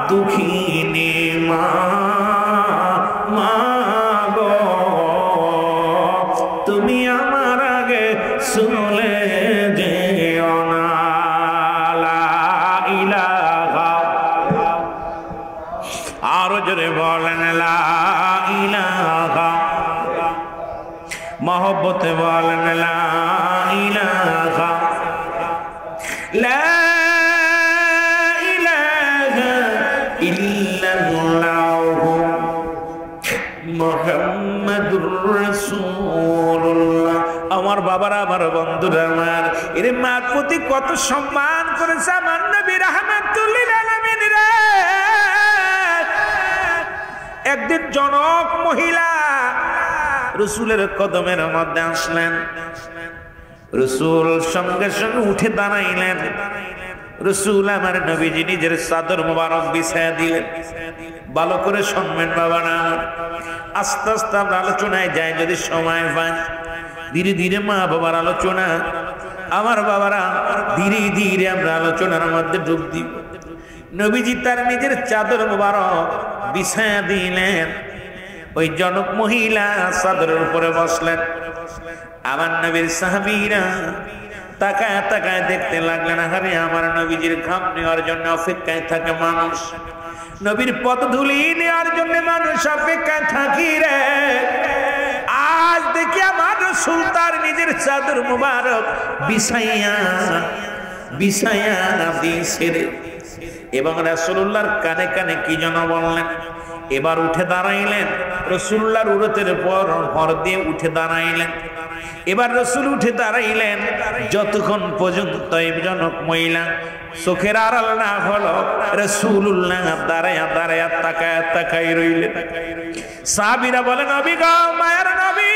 দুঃখিনী মা গো তুমি আমার আগে চলে যেও না। লা ইলাহা, আরো জোরে বলেন লা ইলাহা। মহব্বতে বলেন লা ইলাহা, লা মুহাম্মাদুর রাসূলুল্লাহ। আমার বাবারা, আমার বন্ধুরা, আমার এর মার প্রতি কত সম্মান করেছে আমার নবী রাহমাতুল লিল আলামিন রে। একদিন জনক মহিলা রাসূলের কদমের মধ্যে আসলেন। রাসূল সঙ্গে সঙ্গে উঠে দাঁড়াইলেন। রাসূল আমার নবীজি নিজের চাদর মোবারক বিছায়া দিলেন। ভালো করে শুনবেন বাবারা, আস্তে আস্তে আমরা আলোচনায় যাই যদি সময় পাই। ধীরে ধীরে মা বাবার আলোচনা, আমার বাবারা ধীরে ধীরে আমরা আলোচনার মধ্যে ডুব দিব। নবীজি তার নিজের চাদর মোবারক বিছায়া দিলেন। ওই জনক মহিলা চাদরের উপরে বসলেন। আমার নবীর সাহাবীরা তাকায় তাকায় দেখতে লাগলেন। আরে আমার নবীজির ঘাম নেওয়ার জন্য অপেক্ষায় থাকে মানুষ, নবীর পদধূলি নেওয়ার জন্য মানুষ অপেক্ষায় থাকি রে। আজ দেখি আমার রাসূল তার নিজের চাদর মুবারক বিছাইয়া দিয়েছে রে। এবং রাসূলুল্লাহর কানে কানে কি যেন বললেন, এবার উঠে দাঁড়াইলেন, রাসূলুল্লাহর উরতের পর ভর দিয়ে উঠে দাঁড়াইলেন। এবার রাসূল উঠে দাঁড়াইলেন, যতক্ষণ পর্যন্ত একজনক মহিলা চোখের আড়াল না হলো রাসূলুল্লাহ দাঁড়ায়া দাঁড়ায়া তাকায় তাকাই রইলেন। সাহাবীরা বলেন, নবী গো, মায়ের নবী,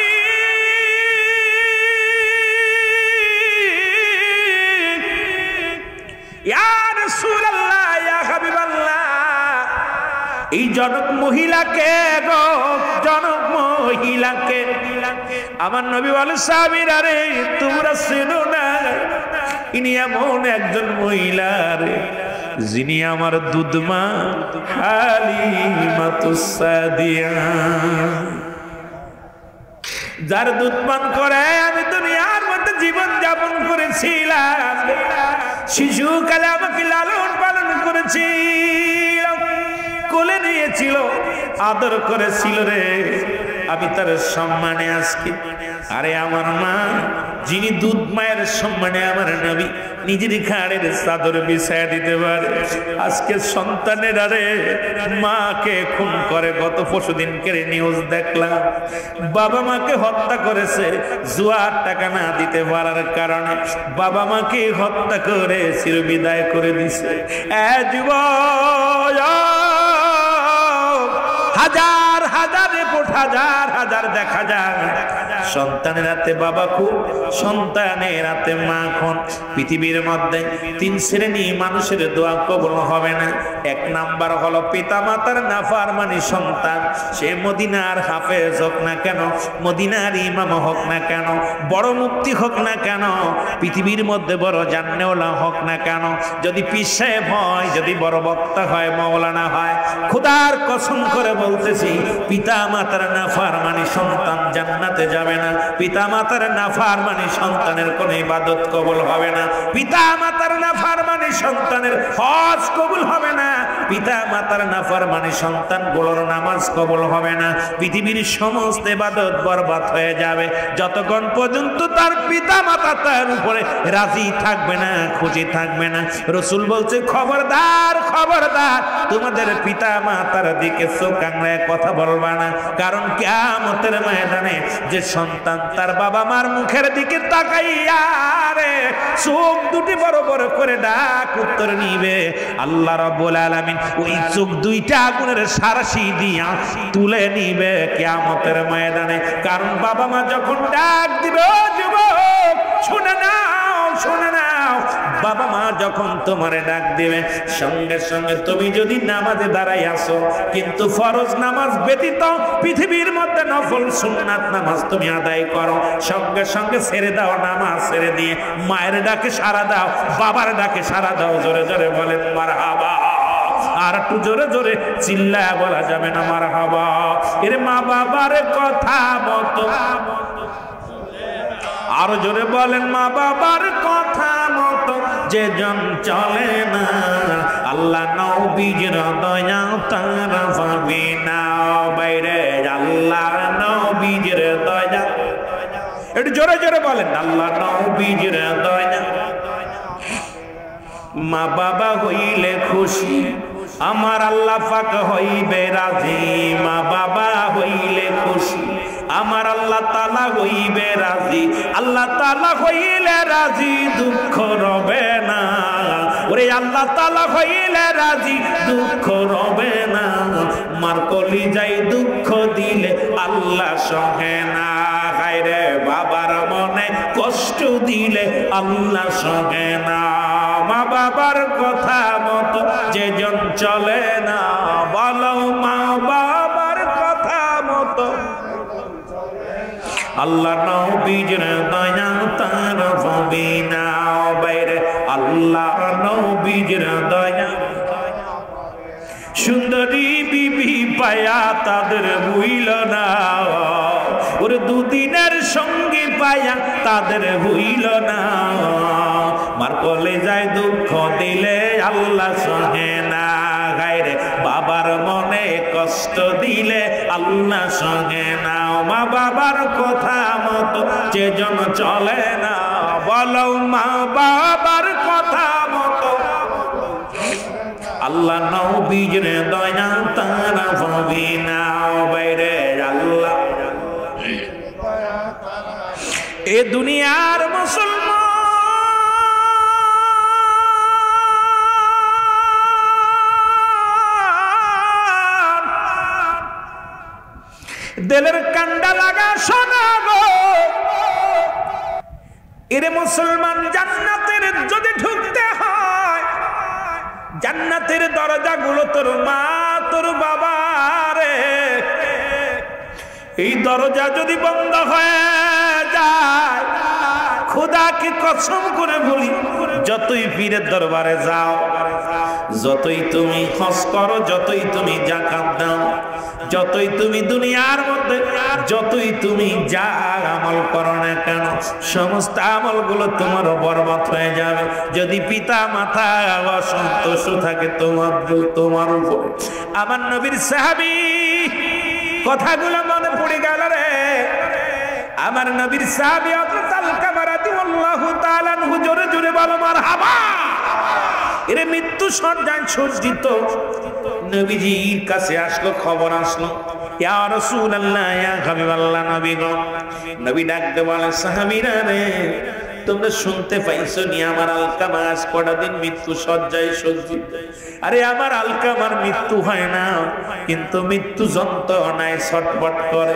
ইয়া রাসূলুল্লাহ, ইয়া হাবিবাল্লাহ, এই জনক মহিলাকে গো, জনক মহিলাকে। আমার নবী বলে, সাহাবীরা রে, তোমরা চেনো না, ইনি এমন একজন মহিলা রে, যিনি আমার দুধমা হালিমাতুস সাদিয়া, যার দুধ পান করে আমি দুনিয়ার মধ্যে জীবন যাপন করেছিলাম। শিশুকালে আমাকে লালন পালন করেছিল, কোলে নিয়েছিল, আদর করেছিল রে, আমি তার সম্মানে আজকে। আরে আমার মা, যিনি দুধ মায়ের সম্মানে আমার নবী নিজের ঘাড়ের চাদর বিছায়া দিতে পারে, আজকে সন্তানের আরে মাকে খুন করে। গত পরশুদিনকে নিউজ দেখলাম, বাবা মাকে হত্যা করেছে জুয়ার টাকা না দিতে পারার কারণে, বাবা মাকে হত্যা করে চিরবিদায় করে দিছে। হাজার হাজার রিপোর্ট, হাজার হাজার দেখা যায়, সন্তানের হাতে বাবা খুন, সন্তানের হাতে মা খুন। পৃথিবীর মধ্যে তিন শ্রেণী মানুষের দোয়া কবুল হবে না। এক নাম্বার হলো পিতা মাতার নাফরমানি সন্তান, সে মদিনার হাফেজ হোক না কেন, মদিনার ইমাম হোক না কেন, বড় মুফতি হোক না কেন, পৃথিবীর মধ্যে বড় জান্নেওয়ালা হোক না কেন, যদি পীর সাহেব হয়, যদি বড় বক্তা হয়, মাওলানা হয়, খোদার কসম করে বলতেছি, পিতা মাতার নাফরমানি সন্তান জান্নাতে যাবে না। পিতা মাতার নাফরমানি সন্তানের কোনো ইবাদত কবুল হবে না। পিতা মাতার নাফরমানি সন্তানের হজ কবুল হবে না। পিতা মাতার নাফরমানি সন্তানগুলোর নামাজ কবুল হবে না। পৃথিবীর সমস্ত ইবাদত বরবাদ হয়ে যাবে যতক্ষণ পর্যন্ত তার পিতা মাতা তার উপরে রাজি থাকবে না, খুশি থাকবে না। রাসূল বলছে, খবরদার খবরদার, তোমাদের পিতা মাতার দিকে চোখ আঙড়ায় কথা বলবা না, কারণ কিয়ামতের ময়দানে যে সন্তান তার বাবা মার মুখের দিকে তাকাইয়া রে চোখ দুটি বড় বড় করে ডাক উত্তর নিবে, আল্লাহ রাব্বুল আলামিন ওই চোখ দুইটা আগুনের সারাশি দিয়া তুলে নিবে কিয়ামতের ময়দানে। কারণ বাবা মা যখন ডাক দিবে, ও যুবক শুনে নাও, শুনে নাও, বাবা মা যখন তোমারে ডাক দিবে, সঙ্গে সঙ্গে তুমি যদি নামাজে দাঁড়াই আসো, কিন্তু ফরজ নামাজ ব্যতীত পৃথিবীর মধ্যে নফল সুন্নাত নামাজ তুমি আদায় করো, সঙ্গে সঙ্গে ছেড়ে দাও, নামাজ ছেড়ে দিয়ে মায়ের ডাকে সাড়া দাও, বাবার ডাকে সাড়া দাও। জোরে জোরে বলেন মারহাবা। আর একটু জোরে জোরে চিল্লায় বলা যাবে না মারহাবা। এর মা বাবার কথা মতো, আরো জোরে বলেন, মা বাবার কথা মতো যে জন চলে না, আল্লাহ নবীর দয়া তার পাবে না। বাইরে আল্লাহ নবীর দয়া, একটু জোরে জোরে বলেন, আল্লাহ নবীর দয়া। মা বাবা হইলে খুশি, আমার আল্লাহ পাক হইবে রাজি। মা বাবা হইলে খুশি, আমার আল্লাহ তাআলা হইবে রাজি। আল্লাহ তাআলা হইলে রাজি, দুঃখ রবে না। ওরে আল্লাহ তাআলা হইলে রাজি, দুঃখ রবে না। মার কলিজায় দুঃখ দিলে আল্লাহ সহে না। হায়রে বাবার মনে কষ্ট দিলে আল্লাহ সহে না। মা বাবার কথা মতো যে জন চলে না, বলো মা বাবার কথা মতো আল্লাহ নবীর দয়া তার পাবে না। বাইরে আল্লাহ নবীর দয়া। সুন্দরী বিবি পায়া তাদের ভুইল না, ওর দুদিনের সঙ্গী পায়া তাদের ভুইল না। মার কলিজায় দুঃখ দিলে আল্লাহ সহে না। গায়রে বাবার মনে কষ্ট দিলে আল্লাহ সহে না। মা বাবার কথা মতো যে জন চলে না, বলো মা বাবার কথা মতো আল্লাহ নবীর দয়া তারা পাবি না বাইরে আল্লাহ এ দুনিয়ার মুসলমান দিলের কান্ডা লাগা শোনা গো এরে মুসলমান জান্নাতের যদি ঢুকতে হয় জান্নাতের দরজাগুলো তোর মা তোর বাবা রে এই দরজা যদি বন্ধ হয়ে যায় খোদাকে কসম করে বলি যতই পীরের দরবারে যাও যতই তুমি হজ করো যতই তুমি যাকাত দাও যতই তুমি দুনিয়ার মধ্যে যতই তুমি যা আমল করো না কেন সমস্ত আমলগুলো তোমার বরবাদ হয়ে যাবে যদি পিতা মাতা অসন্তুষ্ট থাকে তোমার উপরে আমার নবীর সাহাবী কথাগুলো মনে পড়ে গেল রে আমার নবীর সাহাবী হযরত আলকামা রাদিয়াল্লাহু তাআলা আনহু জোরে জোরে বলো মারহাবা এরে মৃত্যু সজ্জায় সজ্জিত নবীজির কাছে আসলো খবর আসলো ইয়া রাসূলুল্লাহ ইয়া হাবিবাল্লাহ নবী গো নবী ডাকতে বলে সাহাবীরা রে তোমরা শুনতে পাইছো নি আমার আলকামা আজ কটা দিন মৃত্যু সজ্জায় সজ্জিত আরে আমার আলকামার মৃত্যু হয় না কিন্তু মৃত্যু যন্ত্রণায় ছটফট করে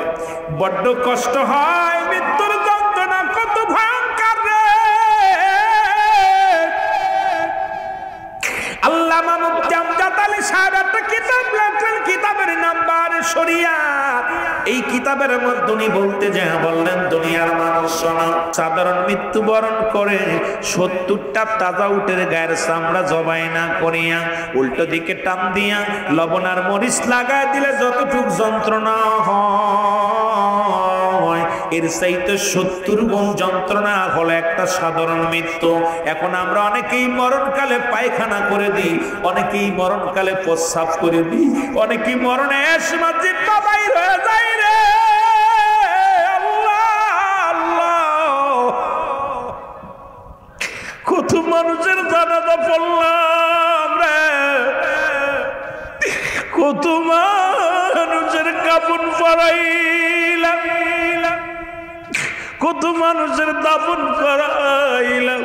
বড্ড কষ্ট হয় মৃত্যুর যন্ত্রণা কত ভয়ঙ্কর রে আল্লামা মুফতি আমজাদ আলী সাহেব একটা কিতাব লেখলেন কিতাবের নাম বারে শরিয়াত এই কিতাবের মধ্যে উনি বলতে যায় বললেন দুনিয়ার মানুষ শোনো সাধারণ মৃত্যুবরণ করে ৭০টা তাজা উটের গায়ের চামড়া জবাই না করিয়া উল্টো দিকে টান দিয়া লবণ আর মরিচ লাগায় দিলে যতটুক যন্ত্রণা হয় এর চাইতে ৭০ গুণ যন্ত্রণা হলো একটা সাধারণ মৃত্যু এখন আমরা অনেকেই মরণকালে পায়খানা করে দিই অনেকেই মরণকালে প্রস্রাব করে দিই অনেকেই মরণে এসমা জিব্বা বাইর হয়ে যায় রে আল্লাহ আল্লাহ কত মানুষের জানাজা পড়লাম রে কত মানুষের কাফন পরাইলাম কত মানুষের দাফন করাইলাম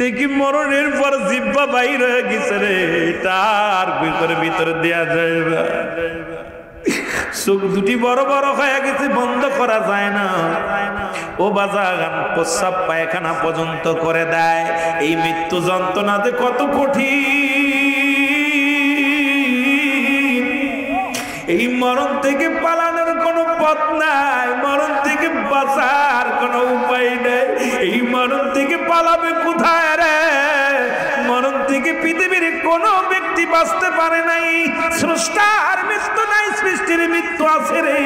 দেখি মরণের পর জিব্বা বাইর হয়ে গেছে রে তার ভিতরে দেয়া যায় না চোখ দুটি বড় বড় হয়ে গেছে বন্ধ করা যায় না ও বাজাগান প্রস্রাব পায়খানা পর্যন্ত করে দেয় এই মৃত্যু যন্ত্রণাতে কত কঠিন এই মরণ থেকে পালানোর কোনো পথ নাই মরণ থেকে বাঁচার কোনো উপায় নেই এই মরণ থেকে পালাবে কোথায় রে মরণ থেকে পৃথিবীর কোনো ব্যক্তি বাঁচতে পারে নাই স্রষ্টার মৃত্যু নাই সৃষ্টির মৃত্যু আছে রে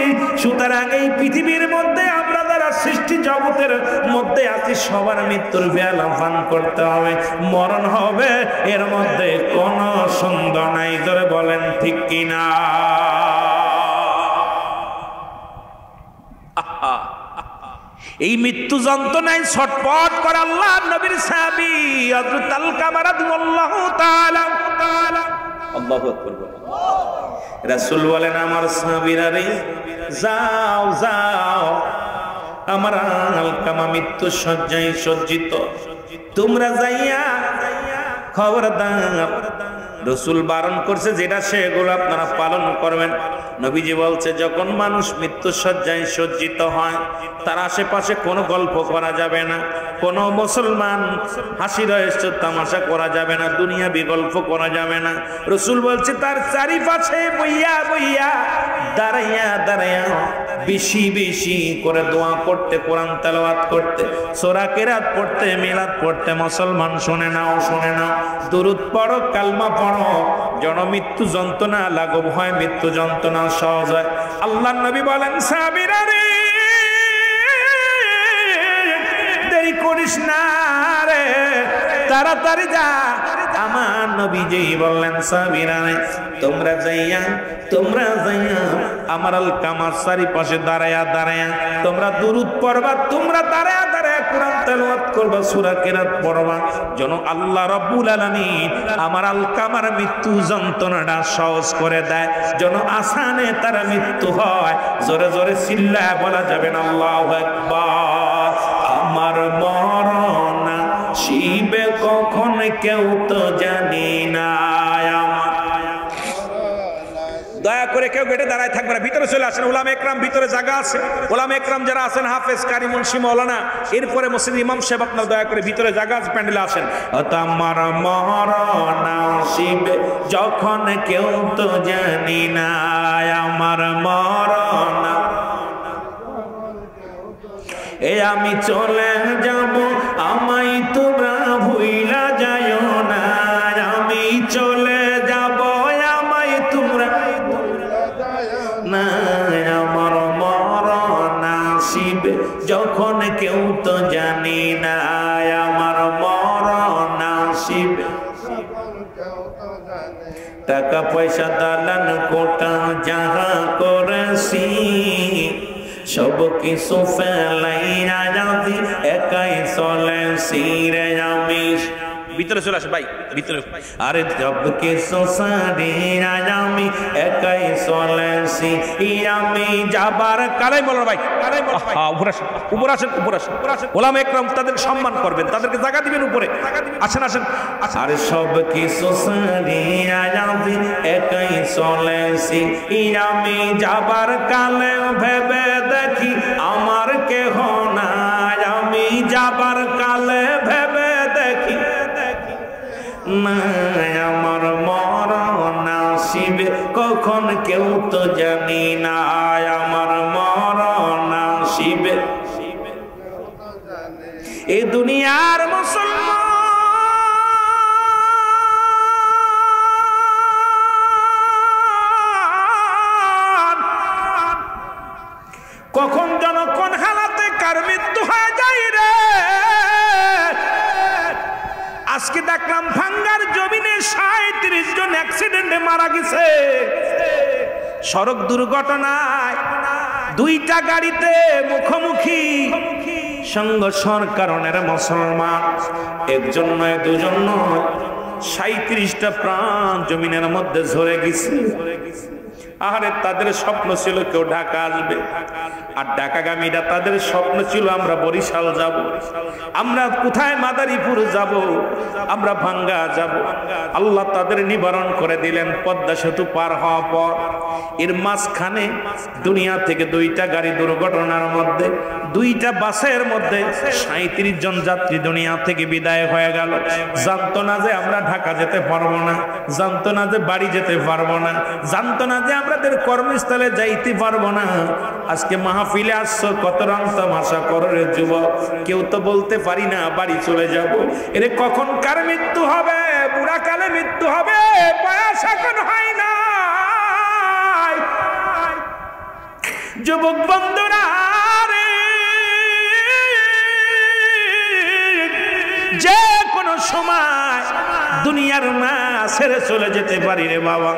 সুতরাং এই পৃথিবীর মধ্যে আমরা যারা সৃষ্টি জগতের মধ্যে আছি সবার মৃত্যুর বেলা পান করতে হবে মরণ হবে এর মধ্যে কোনো সন্দেহ নাই ধরে বলেন ঠিক কিনা এই মৃত্যু যন্ত্রণায় ছটফট করে আল্লাহর নবীর সাহাবী হযরত আলকামা রাদিয়াল্লাহু তাআলা আল্লাহু আকবার রাসূল বলেন আমার সাহাবীরা রে যাও যাও আমার আলকামা মৃত্যু শয্যায় সজ্জিত তোমরা যাইয়া খবরদার রাসূল বারণ করছে যেটা সেগুলো আপনারা পালন করবেন নবীজি বলছে যখন মানুষ মৃত্যু শয্যায় সজ্জিত হয় তার আশেপাশে কোনো গল্প করা যাবে না কোনো মুসলমান হাসি রয়েছে তামাশা করা যাবে না দুনিয়াবি গল্প করা যাবে না রাসূল বলছে তার চারিপাশে বইয়া বইয়া দাঁড়াইয়া দাঁড়াইয়া বেশি বেশি করে দোয়া করতে কোরআন তেলাওয়াত করতে সূরা কিরাত পড়তে মিলাদ পড়তে মুসলমান শুনে নাও দরুদ পড়ো কালমা পড়ো যেন মৃত্যু যন্ত্রণা লাঘব হয় মৃত্যু যন্ত্রণা সহজ হয় আল্লাহর নবী বলেন সাহাবীরা রে দেরি করিস না রে তাড়াতাড়ি যা। আমার নবী যেই বললেন সাহাবীরা তোমরা যাইয়া আমার আলকামার চারিপাশে দাঁড়ায়া তোমরা দুরূদ পড়বা, তোমরা দাঁড়ায়া কোরআন তেলাওয়াত করবা, সূরা কিরাত পড়বা, যেন আল্লাহ রাব্বুল আলামিন আমার আলকামার মৃত্যু যন্ত্রণাটা সহজ করে দেয়, যেন আসানে তার মৃত্যু হয়। জোরে জোরে চিল্লায় বলা যাবে না আল্লাহু আকবার। আমার মরণ শিবে কখন কেউ তো জানি না। দয়া করে কেউ গেটে দাঁড়ায় থাকবে না, ভিতরে চলে আসেন। ওলামা একরাম ভিতরে জায়গা আছে, ওলামা একরাম যারা আছেন হাফেজ কারি মুন্সি মাওলানা, এরপরে মসজিদ ইমাম সাহেব আপনারা দয়া করে ভিতরে জায়গা আছে, প্যান্ডেলে আসেন। আমার মরণ আসিবে যখন কেউ তো জানি না, আমার মরণ এ আমি চলে যাব, আমায় তোমরা ভুইলা যাইও না, আমি চলে যাব, আমায় তোমরা না, আমার মরণ আসিবে যখন কেউ তো জানি না, আমার মরণ আসিবে। টাকা পয়সা দালান কোটা যাহা করেছি সব কিছু ফেলাইয়া যাবি, একাই চলেছি রে আমি। ভিতরে চলে আসে ভাই, ভিতরে। আরে সব কিছু ছাড়িয়া আমি একাই চলেছি, আমি যাবার কালাই বলো ভাই, উপর আসেন। ওলামা একরাম তাদের সম্মান করবেন, তাদেরকে জায়গা দিবেন উপরে। আসেন। আরে সব কিছু ছাড়িয়া আমি একাই চলেছি, আমি যাবার কালে ভেবে দেখি আমার কেহ নাই, আমি যাবার কালে ভেবে দেখি না, আমার মরণ আসিবে কখন কেউ তো জানি না, আমার মরণ আসিবে। এই দুনিয়ার মুসলমান কখন যেন কোন হালাতে কার মৃত্যু হয়ে যায় রে। আজকে দেখলাম ভাঙ্গার জমিনে ৩৭ জন অ্যাক্সিডেন্টে মারা গেছে। সড়ক দুর্ঘটনায় দুইটা গাড়িতে মুখোমুখি সংঘর্ষের কারণে মুসলমান একজন নয় দুজন নয় ৩৭টা প্রাণ জমিনের মধ্যে ঝরে গেছে। আরে তাদের স্বপ্ন ছিল কেউ ঢাকা আসবে, আর ঢাকাগামীরা তাদের স্বপ্ন ছিল আমরা বরিশাল যাব, আমরা কোথায় মাদারীপুর যাব, আমরা ভাঙ্গা যাব। আল্লাহ তাদের নিবারণ করে দিলেন পদ্মা সেতু পার হওয়ার পর। এর মাঝখানে দুনিয়া থেকে দুইটা গাড়ি দুর্ঘটনার মধ্যে, দুইটা বাসের মধ্যে ৩৭ জন যাত্রী দুনিয়া থেকে বিদায় হয়ে গেল। জানতো না যে আমরা ঢাকা যেতে পারবো না, জানতো না যে বাড়ি যেতে পারবো না, জানতো না যে আমাদের কর্মস্থলে যাইতে পারবো না। আজকে মাহফিলে আসছো, কত রং তামাশা করো রে যুবক, কেউ তো বলতে পারি না বাড়ি চলে যাব। এরে কখন কার মৃত্যু হবে, বুড়া কালে মৃত্যু হবে, বয়স এখন হয় না। যুবক বন্ধুরা রে, যে কোনো সময় দুনিয়ার মা ছেড়ে চলে যেতে পারি রে বাবা।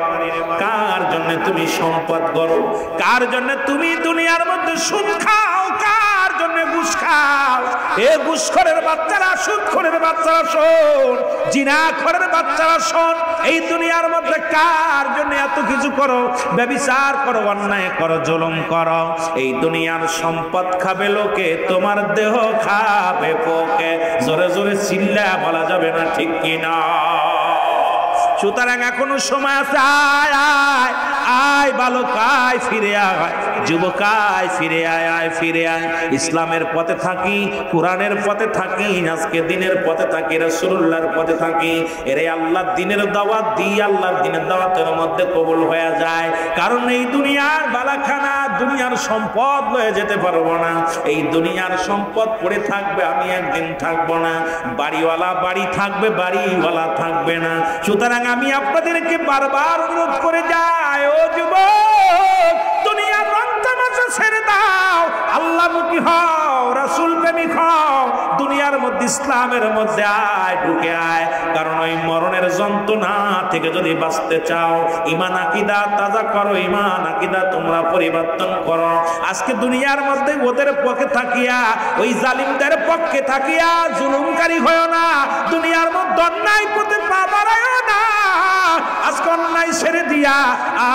কার জন্য তুমি সম্পদ করো, কার জন্য তুমি দুনিয়ার মধ্যে সুদ খাও, কার জন্য ঘুষ খাও। এ ঘুষখোরের বাচ্চারা, সুদখোরের বাচ্চারা শোন, জিনাখোরের বাচ্চারা শোন, এই দুনিয়ার মধ্যে কার জন্য এত কিছু করো, ব্যভিচার করো, অন্যায় করো, জুলুম করো। এই দুনিয়ার সম্পদ খাবে লোকে, তোমার দেহ খাবে পোকে। জোরে জোরে চিল্লা বলা যাবে না, ঠিক কিনা? সুতরাং এখনো সময় আছে, আয় আয় আয় বালক আয়, ফিরে আয় যুবক আয়, ফিরে আয় আয় ফিরে আয়। ইসলামের পথে থাকি, কোরআনের পথে থাকি, আজকে দিনের পথে থাকি, রাসূলুল্লাহর পথে থাকি। এরে আল্লাহর দিনের দাওয়াত দিই, আল্লাহর দিনের দাওয়াতের মধ্যে কবুল হয়ে যায়। কারণ এই দুনিয়ার বালাখানা, দুনিয়ার সম্পদ লয়ে যেতে পারবো না। এই দুনিয়ার সম্পদ পড়ে থাকবে, আমি একদিন থাকবো না। বাড়িওয়ালা বাড়ি থাকবে, বাড়িওয়ালা থাকবে না। সুতরাং আমি আপনাদেরকে বারবার অনুরোধ করে যাই, ও যুবক, দুনিয়ার রং তামাশা ছেড়ে দাও, আল্লাহমুখী হও, রাসূল প্রেমিক হও, দুনিয়ার মধ্যে ইসলামের মধ্যে আয়, ঢুকে আয়। কারণ ওই মরণের যন্ত্রণা থেকে যদি বাঁচতে চাও, ঈমান আকীদা তাজা করো, ঈমান আকীদা তোমরা পরিবর্তন করো। আজকে দুনিয়ার মধ্যে ওদের পক্ষে থাকিয়া, ওই জালিমদের পক্ষে থাকিয়া জুলুমকারী হয়ো না। দুনিয়ার মধ্যে অন্যায় পথে পা বাড়ায়ো না। আজকে অন্যায় ছেড়ে দিয়া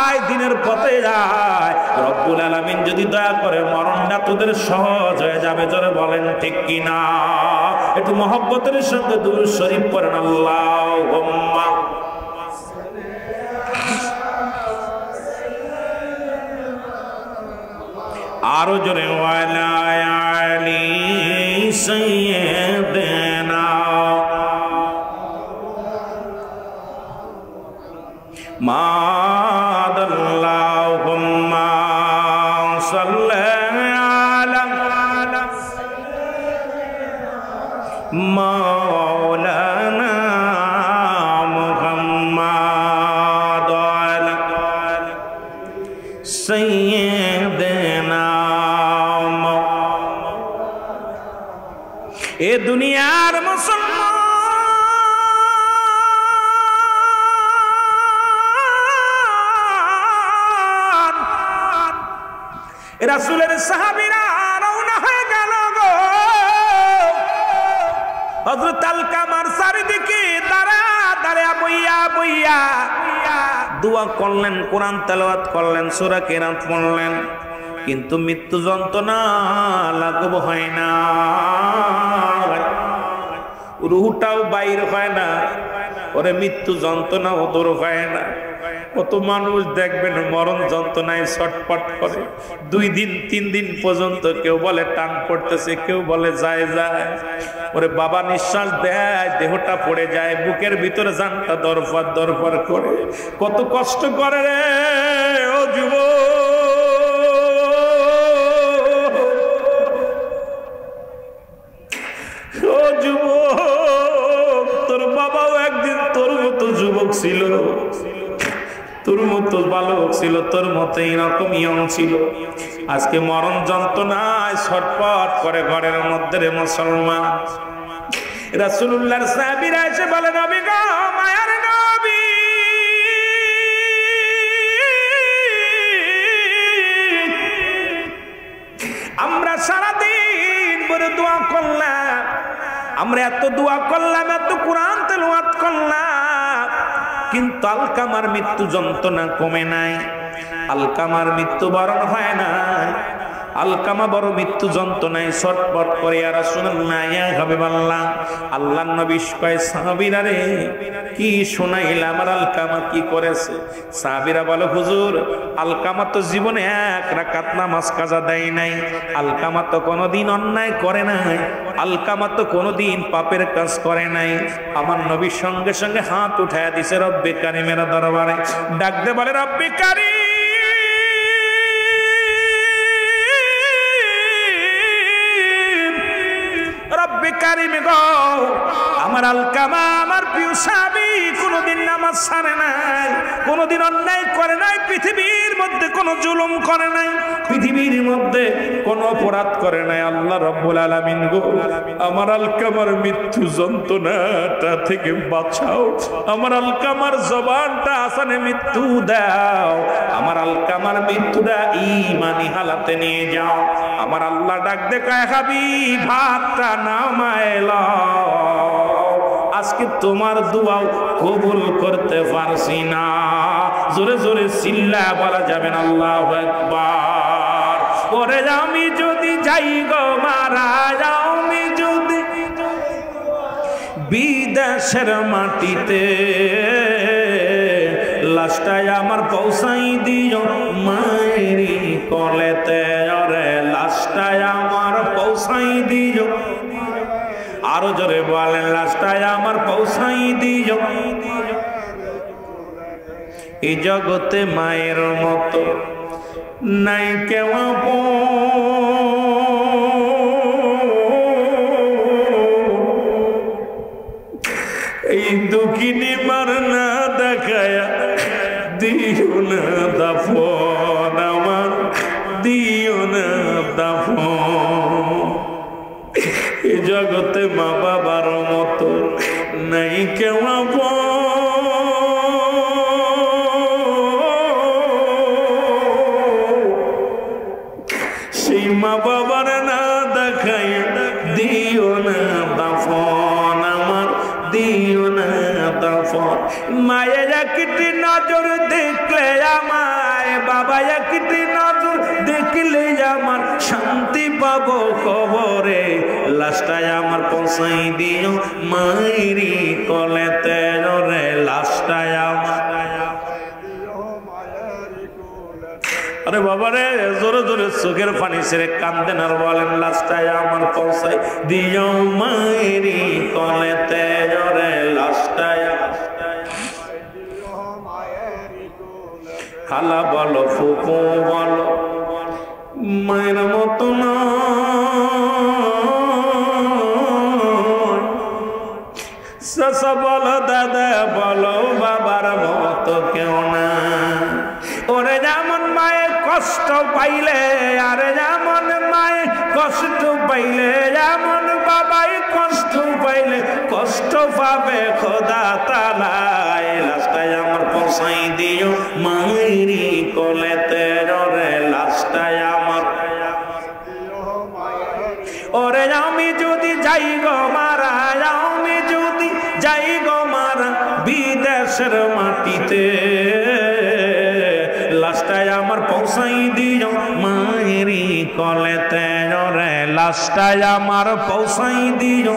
আয়, দিনের পথে আয়। রব্বুল আলামিন যদি দয়া করে মরণটা তোদের সহজ হয়ে যাবে। জোরে বলেন ঠিক কিনা? একটু মহব্বতের সঙ্গে দুরূদ শরীফ পড়েন। আল্লাহুম্মা আরো জোরে ওয়ালা আলি সাইয়্যিদিনা মাদাল্লাহুম্মা সাল্লি আলা মাওলানা মুহাম্মাদ আলা সাইয়্যিদিনা। এ দুনিয়ার মুসলমান রাসূলের সাহাবীরা রওনা হয়ে গেল গো। হযরত আলকামার চারিদিকে দাঁড়া বইয়া বইয়া দোয়া করলেন, কোরআন তেলাওয়াত করলেন, সূরা কিরাত পড়লেন, কিন্তু মৃত্যু যন্ত্রণা লাঘব হয় না। রূহটাও বাইর হয় না, ওরে মৃত্যু যন্ত্রণাও দূর হয় না। কত মানুষ দেখবেন মরণ যন্ত্রণায় ছটফট করে, 2 দিন 3 দিন পর্যন্ত। কেউ বলে টান পড়তেছে, কেউ বলে যায় যায়। ওরে বাবা নিঃশ্বাস দেয়, দেহটা পড়ে যায়, বুকের ভিতরে জানটা দরফর দরফর করে। কত কষ্ট করে রে ও যুবক, ও যুবক, তোর বাবাও একদিন তোর মতো যুবক ছিল, তোর মতো বালক ছিল, তোর মতো এরকম ইয়ং ছিল। আজকে মরণ যন্ত্রণায় ছটফট করে ঘরের মধ্যে রে মুসলমান। রাসূলুল্লাহর সাহাবীরা এসে বলে, নবী গো, মায়ার নবী, আমরা সারাদিন ভরে দোয়া করলাম, আমরা এত দোয়া করলাম, এত কোরআন তেলাওয়াত করলাম, কিন্তু আলকামার মৃত্যু যন্ত্রণা কমে নাই, আলকামার মৃত্যু বরণ হয় না। আলকামা বড় মৃত্যু যন্ত্রণায় ছটফট করে। ইয়া রাসূলুল্লাহ, ইয়া হাবিবাল্লাহ, আল্লাহর নবী কয়, সাহাবীরা রে কি শোনাইলা, আমার আলকামা কি করেছে? সাহাবীরা বলে, হুজুর, আলকামা তো জীবনে 1 রাকাত নামাজ কাজা দেয় নাই, আলকামা তো কোনোদিন অন্যায় করে নাই, আলকামা তো কোনোদিন পাপের কাজ করে নাই। আমার নবীর সঙ্গে সঙ্গে হাত উঠায়া দিছে রব্বে কারিমের দরবারে, ডাক দে বলে, রব্বে কারিম, রব্বে কারিম গো, আমার আলকামা, আমার প্রিয় সাহাবী কোনোদিন নামাজ ছাড়ে নাই, কোনোদিন অন্যায় করে নাই, পৃথিবীর মধ্যে কোনো জুলুম করে নাই, পৃথিবীর মধ্যে কোনো অপরাধ করে নাই। আল্লাহ রব্বুল আলামিন গো, আমার আলকামার মৃত্যু যন্ত্রণাটা থেকে বাঁচাও, আমার আলকামার জবানটা আসানে মৃত্যু দাও, আমার আলকামার মৃত্যুটা ঈমানি হালাতে নিয়ে যাও। আমার আল্লাহ ডাক দে কয়, হাবিব, ভাতটা নামাইলা, আজকে তোমার দোয়াও কবুল করতে পারছি না। জোরে জোরে চিল্লা বলা যাবেন আল্লাহু আকবার। ওরে আমি যদি যাই গো মারা, আমি যদি বিদেশের মাটিতে, লাশটায় আমার পৌঁছাই দিও মায়েরি কলেতে, ওরে লাশটায় আমার পৌঁছাই দিও, আরো জোরে বলেন, লাশটায় আমার পৌঁছাই দিও। এই জগতে মায়ের মতো নাই কেউ এই দুঃখিনী মার না দেখায়া দিও না দাফন, আমার দিও না দাফন। জগতে মা বাবার মতো নাই কেউ সেই মা বাবার না দেখাই দিও না দাফন আমার, দিও না দাফন। মায়ের একটি নজর দেখলে আমায়, বাবা একটি নজর দেখলে আমার শান্তি পাবো কবরে। লাশটায় আমার পৌঁছাই দিও মায়েরি কলেতে রে, লাশটায় আমার। আরে বাবা রে, জোরে জোরে চোখের পানি ছেড়ে কান্দেন আর বলেন লাশটায় আমার পৌঁছাই দিও মায়েরি কলেতে রে, লাশটায়। খালা বলো ফুপু বলো মায়ের মতো না, চাচা বলো দাদা বলো বাবার মতো কেউ না। ওরে যেমন মায়ের কষ্ট পাইলে, আরে যেমন মায়ের কষ্ট পাইলে, যেমন বাবাই কষ্ট পাইলে কষ্ট পাবে খোদা তাআলা। লাশটায় আমার পৌঁছাই দিও মায়েরি কোলেতে রে, লাশটায় আমার। ওরে আমি যদি যাই গো মারা, আমি যদি যাই গো মারা বিদেশের মাটিতে, লাশটায় আমার পৌঁছাই দিও মায়েরি কোলেতে রে, লাশটায় আমার পৌঁছাই দিও।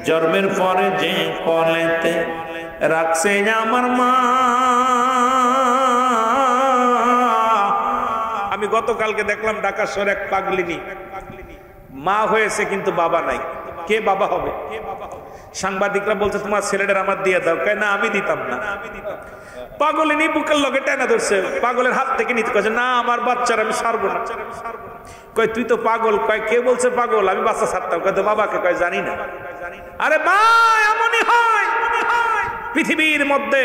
জন্মের পরে যে কোলেতে রাখছে আমার মা। আমি গতকালকে দেখলাম ঢাকা শহরে এক পাগলিনী মা হয়েছে কিন্তু বাবা নাই। কে বাবা হবে? সাংবাদিকরা বলছে তোমার ছেলেটার আমার দিয়ে দাও, কয় না আমি দিতাম না। পাগলিনী বুকের লগে টানা ধরছে, পাগলের হাত থেকে নিতে কয়েছে না আমার বাচ্চার আমি ছাড়বো না। কয় তুই তো পাগল। কয় কে বলছে পাগল? আমি বাচ্চা ছাড়তাম। কয় তো বাবাকে? কয় জানি না। আরে মা এমনই হয় পৃথিবীর মধ্যে,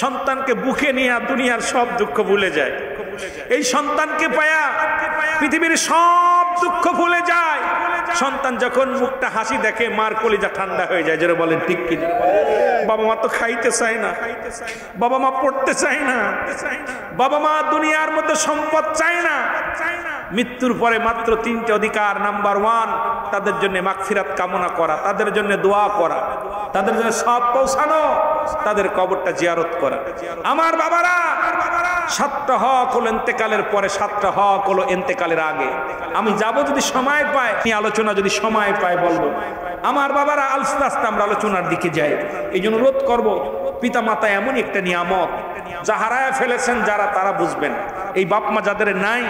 সন্তানকে বুকে নিয়ে দুনিয়ার সব দুঃখ ভুলে যায়। এই সন্তানকে পায়া পৃথিবীর সব দুঃখ ভুলে যায়। সন্তান যখন মুখটা হাসি দেখে মার কলিজা ঠান্ডা হয়ে যায়। যারা বলেন ঠিক কিনা? বাবা মা তো খাইতে চায় না, বাবা মা পড়তে চায় না, বাবা মা দুনিয়ার মধ্যে সম্পদ চায় না। মৃত্যুর পরে মাত্র 3টে অধিকার। নাম্বার 1 তাদের জন্য মাগফিরাত কামনা করা, তাদের জন্য দোয়া করা, তাদের জন্য সব পৌঁছানো, তাদের কবরটা জিয়ারত করা। আমার বাবারা 7টা হক হলো ইন্তেকালের পরে, 7টা হক হলো ইন্তেকালের আগে। আমি যাব যদি সময় পাই, আলোচনা যদি সময় পাই বলবো। আমার বাবারা আস্তে আস্তে আমরা আলোচনার দিকে যাই। এই জন্য অনুরোধ করবো, পিতা মাতা এমন একটা নিয়ামত, যা হারায় ফেলেছেন যারা, তারা বুঝবেন। এই বাপ মা যাদের নাই,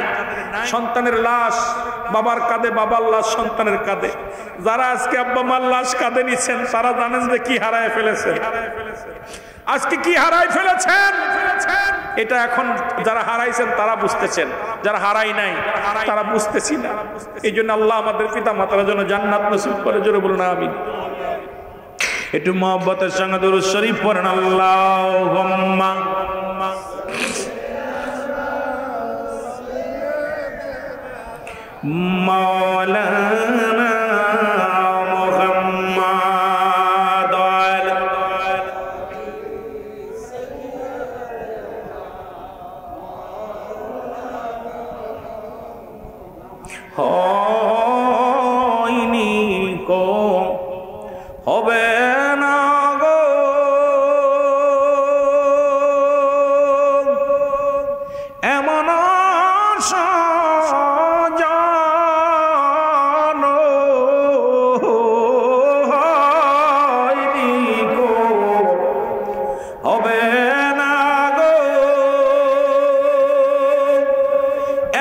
সন্তানের লাশ বাবার কাঁধে, বাবার লাশ সন্তানের কাঁধে। যারা আজকে আব্বা মার লাশ কাঁধে নিচ্ছেন, তারা জানেন যে কি হারায় ফেলেছেন, আজকে কি হারাই ফেলেছেন। এটা এখন যারা হারাইছেন তারা বুঝতেছেন, যারা হারাই নাই তারা বুঝতেছি না। এই জন্য আল্লাহ আমাদের পিতা মাতার জন্য জান্নাত নসিব করে, জোরে বলুন আমিন। একটু মহব্বতের সঙ্গে দুরূদ শরীফ পড়েন। আল্লাহুম্মা মাওলানা হয়নি কো হবে না গো, এমন সাজান হয়নি কো হবে না গো,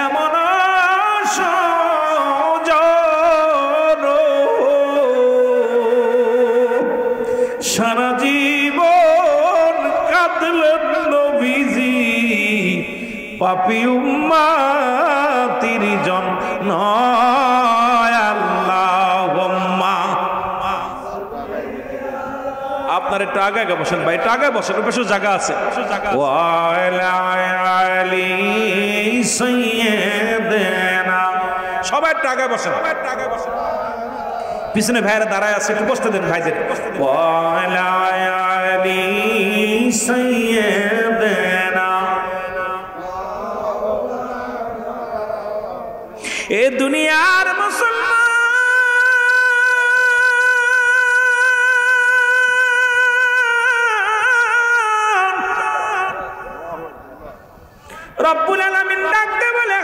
এমন সারা জীবন কাঁদলেন নবীজি পাপী উম্মতির জন্য। আল্লাহুম্মা, আপনার একটু আগে আগে বসেন ভাই, একটু আগে বসেন, বেশ জায়গা আছে। ওয়া আলা আলি সাইয়্যিদিনা সবাই টাকা বসেন, পিছনে ভাইয়েরা দাঁড়ায় আছে, একটু বসতে দেন ভাইদের। এ দুনিয়ার মুসলমান রব্বুল আলামিন ডাকতে বলে,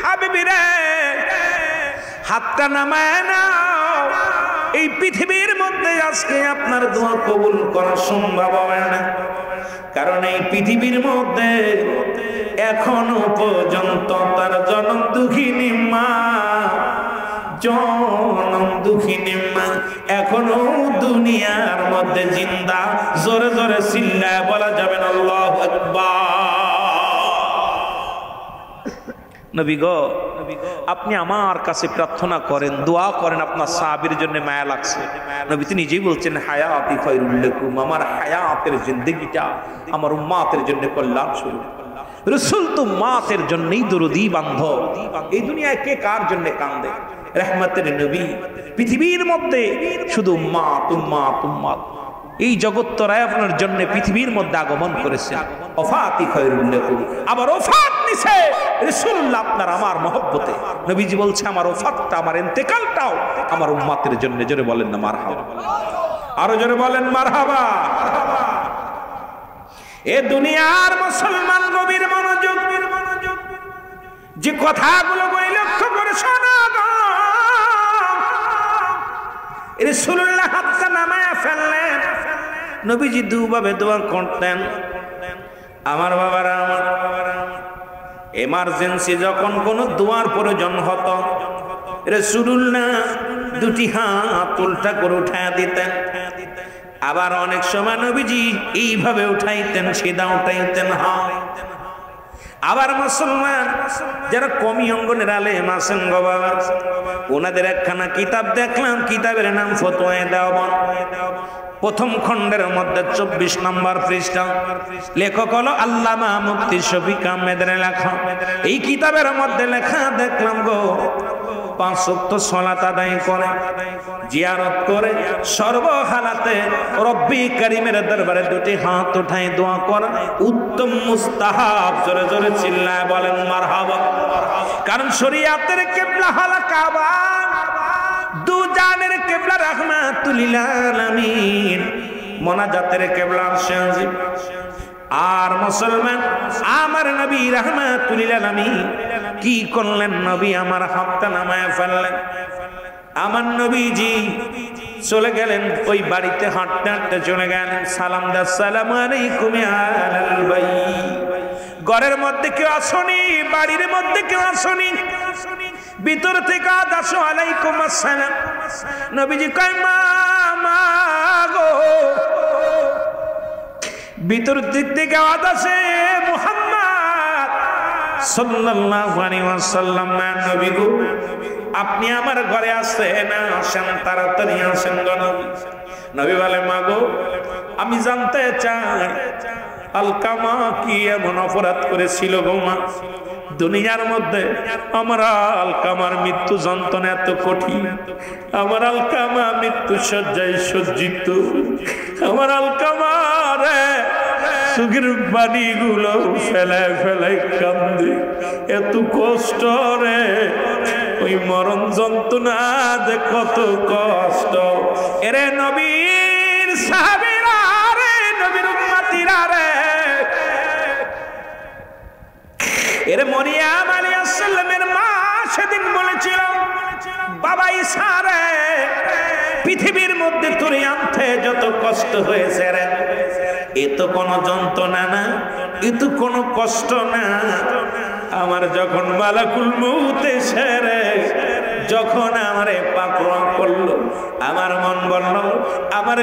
হাবিব রে হাতটা নামায় নাও। এই পৃথিবীর মধ্যে আজকে আপনার দোয়া কবুল করা সম্ভব হয় না, কারণ এই পৃথিবীর মধ্যে এখনো পর্যন্ত তার জনম দুঃখিনী মা, জনম দুঃখিনী মা এখনো দুনিয়ার মধ্যে জিন্দা। জোরে জোরে চিল্লায় বলা যাবে না আল্লাহু আকবার। নবী গো, আপনি আমার কাছে প্রার্থনা করেন, দোয়া করেন, আপনার সাহাবীর জন্য মায়া লাগছে। নবী তো নিজেই বলছেন, হায়াতি খায়রুল লাকুম, আমার হায়াতের জিন্দেগিটা আমার উম্মতের জন্য কল্যাণ স্বরূপ। রাসূল তো উম্মতের জন্যই দরদি বান্ধব। এই দুনিয়ায় কে কার জন্য কান্দে? রহমতের নবী পৃথিবীর মধ্যে শুধু উম্মত উম্মত উম্মত, এই জগত্তরায় আপনার জন্য পৃথিবীর মধ্যে আগমন করেছেন। ওফাতি খায়রুল লাকুম, আবার ওফাত নিছে রাসূলুল্লাহ আপনার আমার মহব্বতে। নবীজি বলছে, আমার ওফাতটা, আমার ইন্তেকালটাও আমার উম্মতের জন্য। জোরে বলেন না মারহাবা, আরো জোরে বলেন মারহাবা। এ দুনিয়ার মুসলমান গভীর মনোযোগ, যে কথাগুলো বলি লক্ষ্য করে শোনা গো। রাসূলুল্লাহ হাতটা নামায়া ফেললেন। নবীজি দুভাবে দোয়া করতেন। আমার বাবারা, আমার এমার্জেন্সি যখন কোনো দোয়ার প্রয়োজন হতো, রাসূলুল্লাহ দুটি হাত উল্টা করে উঠায় দিতেন। আবার অনেক সময় নবীজি এইভাবে উঠাইতেন, সিধা উঠাইতেন হাত। আবার মুসলমান যারা কমি অঙ্গনের আলেম আছেন গো বাবা, ওনাদের একখানা কিতাব দেখলাম, কিতাবের নাম ফতোয়ায়ে দেওবন্দ। প্রথম খণ্ডের মধ্যে 24 নম্বর পৃষ্ঠা, লেখক হলো আল্লামা মুফতি শফিক আহমেদের লেখা। এই কিতাবের মধ্যে লেখা দেখলাম গো, 5 ওয়াক্ত সালাত আদায় করে, জিয়ারত করে, সর্বহালাতে রব্বি কারীমের দরবারে দুটি হাত উঠায় দোয়া করা উত্তম মুস্তাহাব। জোরে জোরে চিল্লায় বলেন মারহাবা। কারণ শরীয়তের কিবলা হলো কাবা, দু জানের কিবলা রাহমাতুল লিল আলামিন, মোনাজাতের কিবলা আরশে আজিম। আর মুসলমান আমার নবী রাহমাতুল লিল আলামিন কি করলেন? নবী আমার হাতটা নামায় ফেললেন। আমার নবীজি চলে গেলেন ওই বাড়িতে, হাঁটতে হাঁটতে চলে গেলেন। সালাম দা, আসসালামু আলাইকুম ইয়া আহলাল বাইত। ঘরের মধ্যে কেউ আসনি, বাড়ির মধ্যে কেউ আসনি, ভিতর থেকে আদাসু আলাইকুম আসসালাম। নবীজি কয় মা গো, ভিতর দিক থেকে আদাসে মুহাম্মদ সাল্লাল্লাহু আলাইহি ওয়াসাল্লাম, নবী গো আপনি আমার ঘরে আসেন, আসেন তাড়াতাড়ি আসেন গো নবী। নবী বলে, মা গো আমি জানতে চাই আলকামা কি এমন অপরাধ করেছিল গো মা? দুনিয়ার মধ্যে আমার আলকামার মৃত্যু যন্ত্রণা এত কঠিন, আমার আলকামা মৃত্যু শয্যায় সজ্জিত, আমার আলকামার চোখের পানিগুলো ফেলায় ফেলায় কান্দে, এত কষ্ট রে, ওই মরণ যন্ত্রণা যে কত কষ্ট। এরে নবীর সাহাবীরা রে, নবীর উম্মতিরা রে, এর মরিয়াম আলাইহিস সালামের মা সেদিন বলেছিল, বাবা ঈসা রে, পৃথিবীর মধ্যে তোরে আনতে যত কষ্ট হয়েছে রে, এ তো কোনো যন্ত্রণা না, এ তো কোনো কষ্ট না। আমার যখন মালাকুল মউত এসে রে, যখন আমারে পাকড়াও করলো, আমার মন বলল আমার